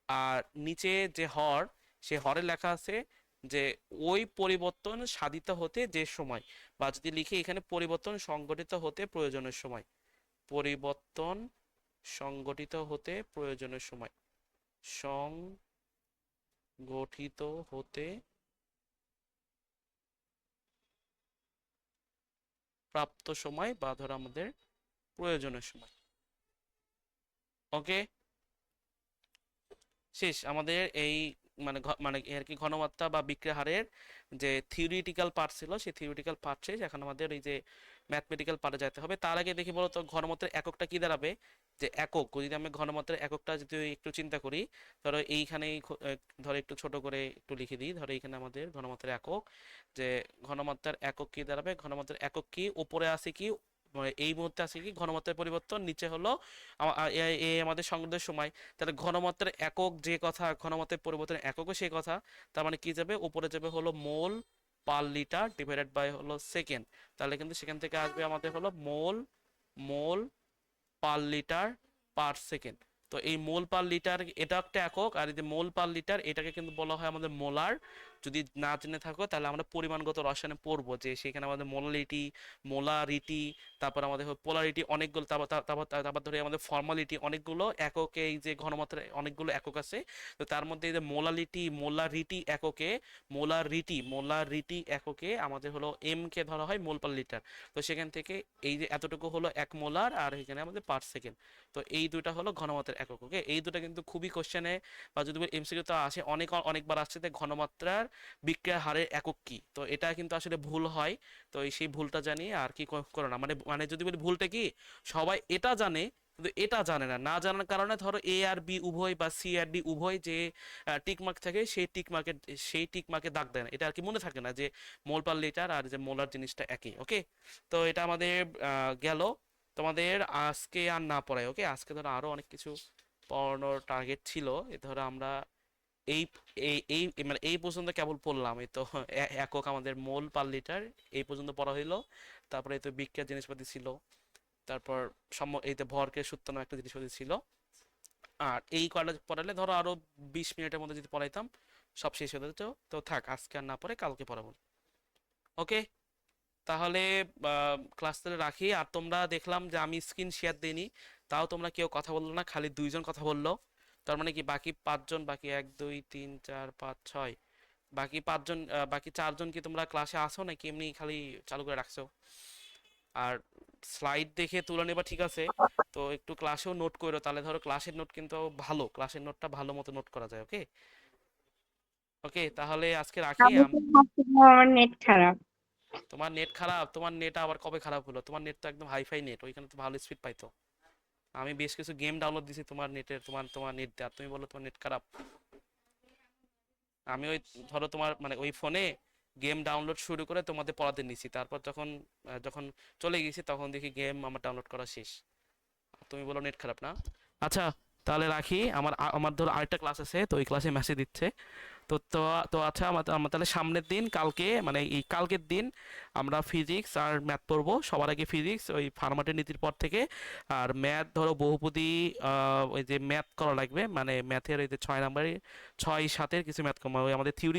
আর নিচে যে হর, সে হরে লেখা আছে যে ওই পরিবর্তন সাধিত হতে যে সময়, বা যদি লিখে এখানে পরিবর্তন সংঘটিত হতে প্রয়োজনের সময়, পরিবর্তন সংগঠিত হতে প্রয়োজনের সময়, সংগঠিত হতে প্রাপ্ত সময়, বা ধরো আমাদের প্রয়োজনের সময়। ওকে, শেষ আমাদের এই মানে আর কি ঘনমাত্রা বা বিক্রিয়া হারের যে থিওরিটিক্যাল পার্ট ছিল, সেই থিওরিটিক্যাল পার্ট শেষ। এখন আমাদের এই যে ম্যাথমেটিক্যাল পার্টে যেতে হবে। তার আগে দেখি বলো তো ঘনমাত্রার এককটা কি দাঁড়াবে। যে একক, যদি আমি ঘনমাত্রার এককটা যদি একটু চিন্তা করি, ধরো এইখানেই ধরো একটু ছোট করে একটু লিখে দিই, ধরো এইখানে আমাদের ঘনমাত্রার একক, যে ঘনমাত্রার একক কি দাঁড়াবে, ঘনমাত্রার একক কি উপরে আছে কি, মানে এই মুহূর্তে আছে কি ঘনমাত্রার পরিবর্তন, নিচে হলো আমাদের সংগ্রহের সময়। তাহলে ঘনমাত্রার একক যে কথা, ঘনমাত্রার পরিবর্তনের এককও সেই কথা। তার মানে কি যাবে, উপরে যাবে হলো মোল পার লিটার ডিভাইডেড বাই হলো সেকেন্ড। তাহলে কিন্তু সেখান থেকে আসবে আমাদের হলো মোল, মোল পার লিটার পার সেকেন্ড। তো এই মোল পার লিটার এটা একটা একক, আর এই যে মোল পার লিটার এটাকে কিন্তু বলা হয় আমাদের মোলার। যদি না জেনে থাকো তাহলে আমরা পরিমাণগত রসায়নে পড়বো, যে সেখানে আমাদের মোলালিটি, মোলারিটি, তারপর আমাদের পোলারিটি অনেকগুলো, তারপর তারপর তারপর ধরে আমাদের ফর্মালিটি, অনেকগুলো এককে এই যে ঘনমাত্রা অনেকগুলো একক আছে। তো তার মধ্যে এই যে মোলালিটি, মোলারিটি এককে, মোলারিটি এককে আমাদের হলো এম কে ধরা হয় মোল পার লিটার। তো সেখান থেকে এই যে এতটুকু হলো 1 মোলার, আর এখানে আমাদের পার সেকেন্ড। তো এই দুইটা হলো ঘনমাত্রার একক, ওকে। এই দুটো কিন্তু খুবই কোশ্চেনে বা যদি এমসিকিউ তো আসে, অনেকবার আসছে যে ঘনমাত্রার বিক্রিয়ার হারের একক কি। তো এটা কিন্তু আসলে ভুল হয়। তো সেই ভুলটা জানিয়ে আর কি করো না, মানে মানে যদি বলি ভুলটা কি, সবাই এটা জানে কিন্তু এটা জানে না, না জানার কারণে ধরো এ আর বি উভয় বা সি আর ডি উভয় যে টিক মার্ক থাকে, সেই টিক মার্কে দাগ দেয় না, এটা আর কি মনে থাকে না যে মোল পার লিটার আর যে মোলার জিনিসটা একই, ওকে। তো এটা আমাদের গেল। তোমাদের আজকে আর না পড়াই, ওকে। আজকে ধরো আরো অনেক কিছু পড়ানোর টার্গেট ছিল। এ ধরো আমরা এই এই এই মানে এই পর্যন্ত কেবল পড়লাম, এই তো একক আমাদের মোল পার লিটার এই পর্যন্ত পড়া হইলো। তারপরে এই তো বিক্রিয়ার জিনিসপাতি ছিল, তারপর এই তো ভরকে সূত্র নামে একটা জিনিসপাতি ছিল। আর এই কয়টা পড়ালে ধরো আরো 20 মিনিটের মধ্যে যদি পড়াইতাম সব শেষ হয়ে যেত। তো থাক, আজকে আর না পড়ে কালকে পড়াবো, ওকে। তাহলে ক্লাস তাহলে রাখি। আর তোমরা দেখলাম যে আমি স্ক্রিন শেয়ার দিইনি, তাও তোমরা কেউ কথা বললো না, খালি দুইজন কথা বললো। তার মানে কি বাকি পাঁচজন, বাকি 1 2 3 4 5 6, বাকি পাঁচজন, বাকি চারজন কি তোমরা ক্লাসে আসো নাকি এমনি খালি চালু করে রাখছো? আর স্লাইড দেখে তুলে নেবা, ঠিক আছে। তো একটু ক্লাসেও নোট করো, তাহলে ধরো ক্লাসের নোট কিন্তু ভালো, ক্লাসের নোটটা ভালো মতো নোট করা যায়, ওকে। ওকে, তাহলে আজকে রাখি। আমি তো ভাবছিলাম আমার নেট খারাপ। তোমার নেট খারাপ? তোমার নেট আবার কবে খারাপ হলো? তোমার নেট তো একদম হাইফাই নেট, ওইখানে তো ভালো স্পিড পাইতো। আমি বেশ কিছু গেম ডাউনলোড দিছি তোমার নেটের, তোমার নেট দিয়ে, আর তুমি বলো তোমার নেট খারাপ। আমি ওই ধরো তোমার মানে ওই ফোনে গেম ডাউনলোড শুরু করে তোমাদের পড়াতে নিছি, তারপর যখন চলে গেছি তখন দেখি গেম আমার ডাউনলোড করা শেষ, আর তুমি বলো নেট খারাপ না। আচ্ছা, তাহলে রাখি। আমার ধরো আরেকটা ক্লাস আছে, তো ওই ক্লাসে মেসেজ দিচ্ছে। তো তো তো আচ্ছা, আমরা তাহলে সামনের দিন কালকে, মানে এই কালকের দিন আমরা ফিজিক্স আর ম্যাথ পড়বো। সবার আগে ফিজিক্স ওই ফার্মাটের নীতির পর থেকে, আর ম্যাথ ধরো বহুপদী, ওই যে ম্যাথ করা লাগবে, মানে ম্যাথের ওই যে 6 নাম্বারের 6 7-এর কিছু ম্যাথ করা, ওই আমাদের থিওরি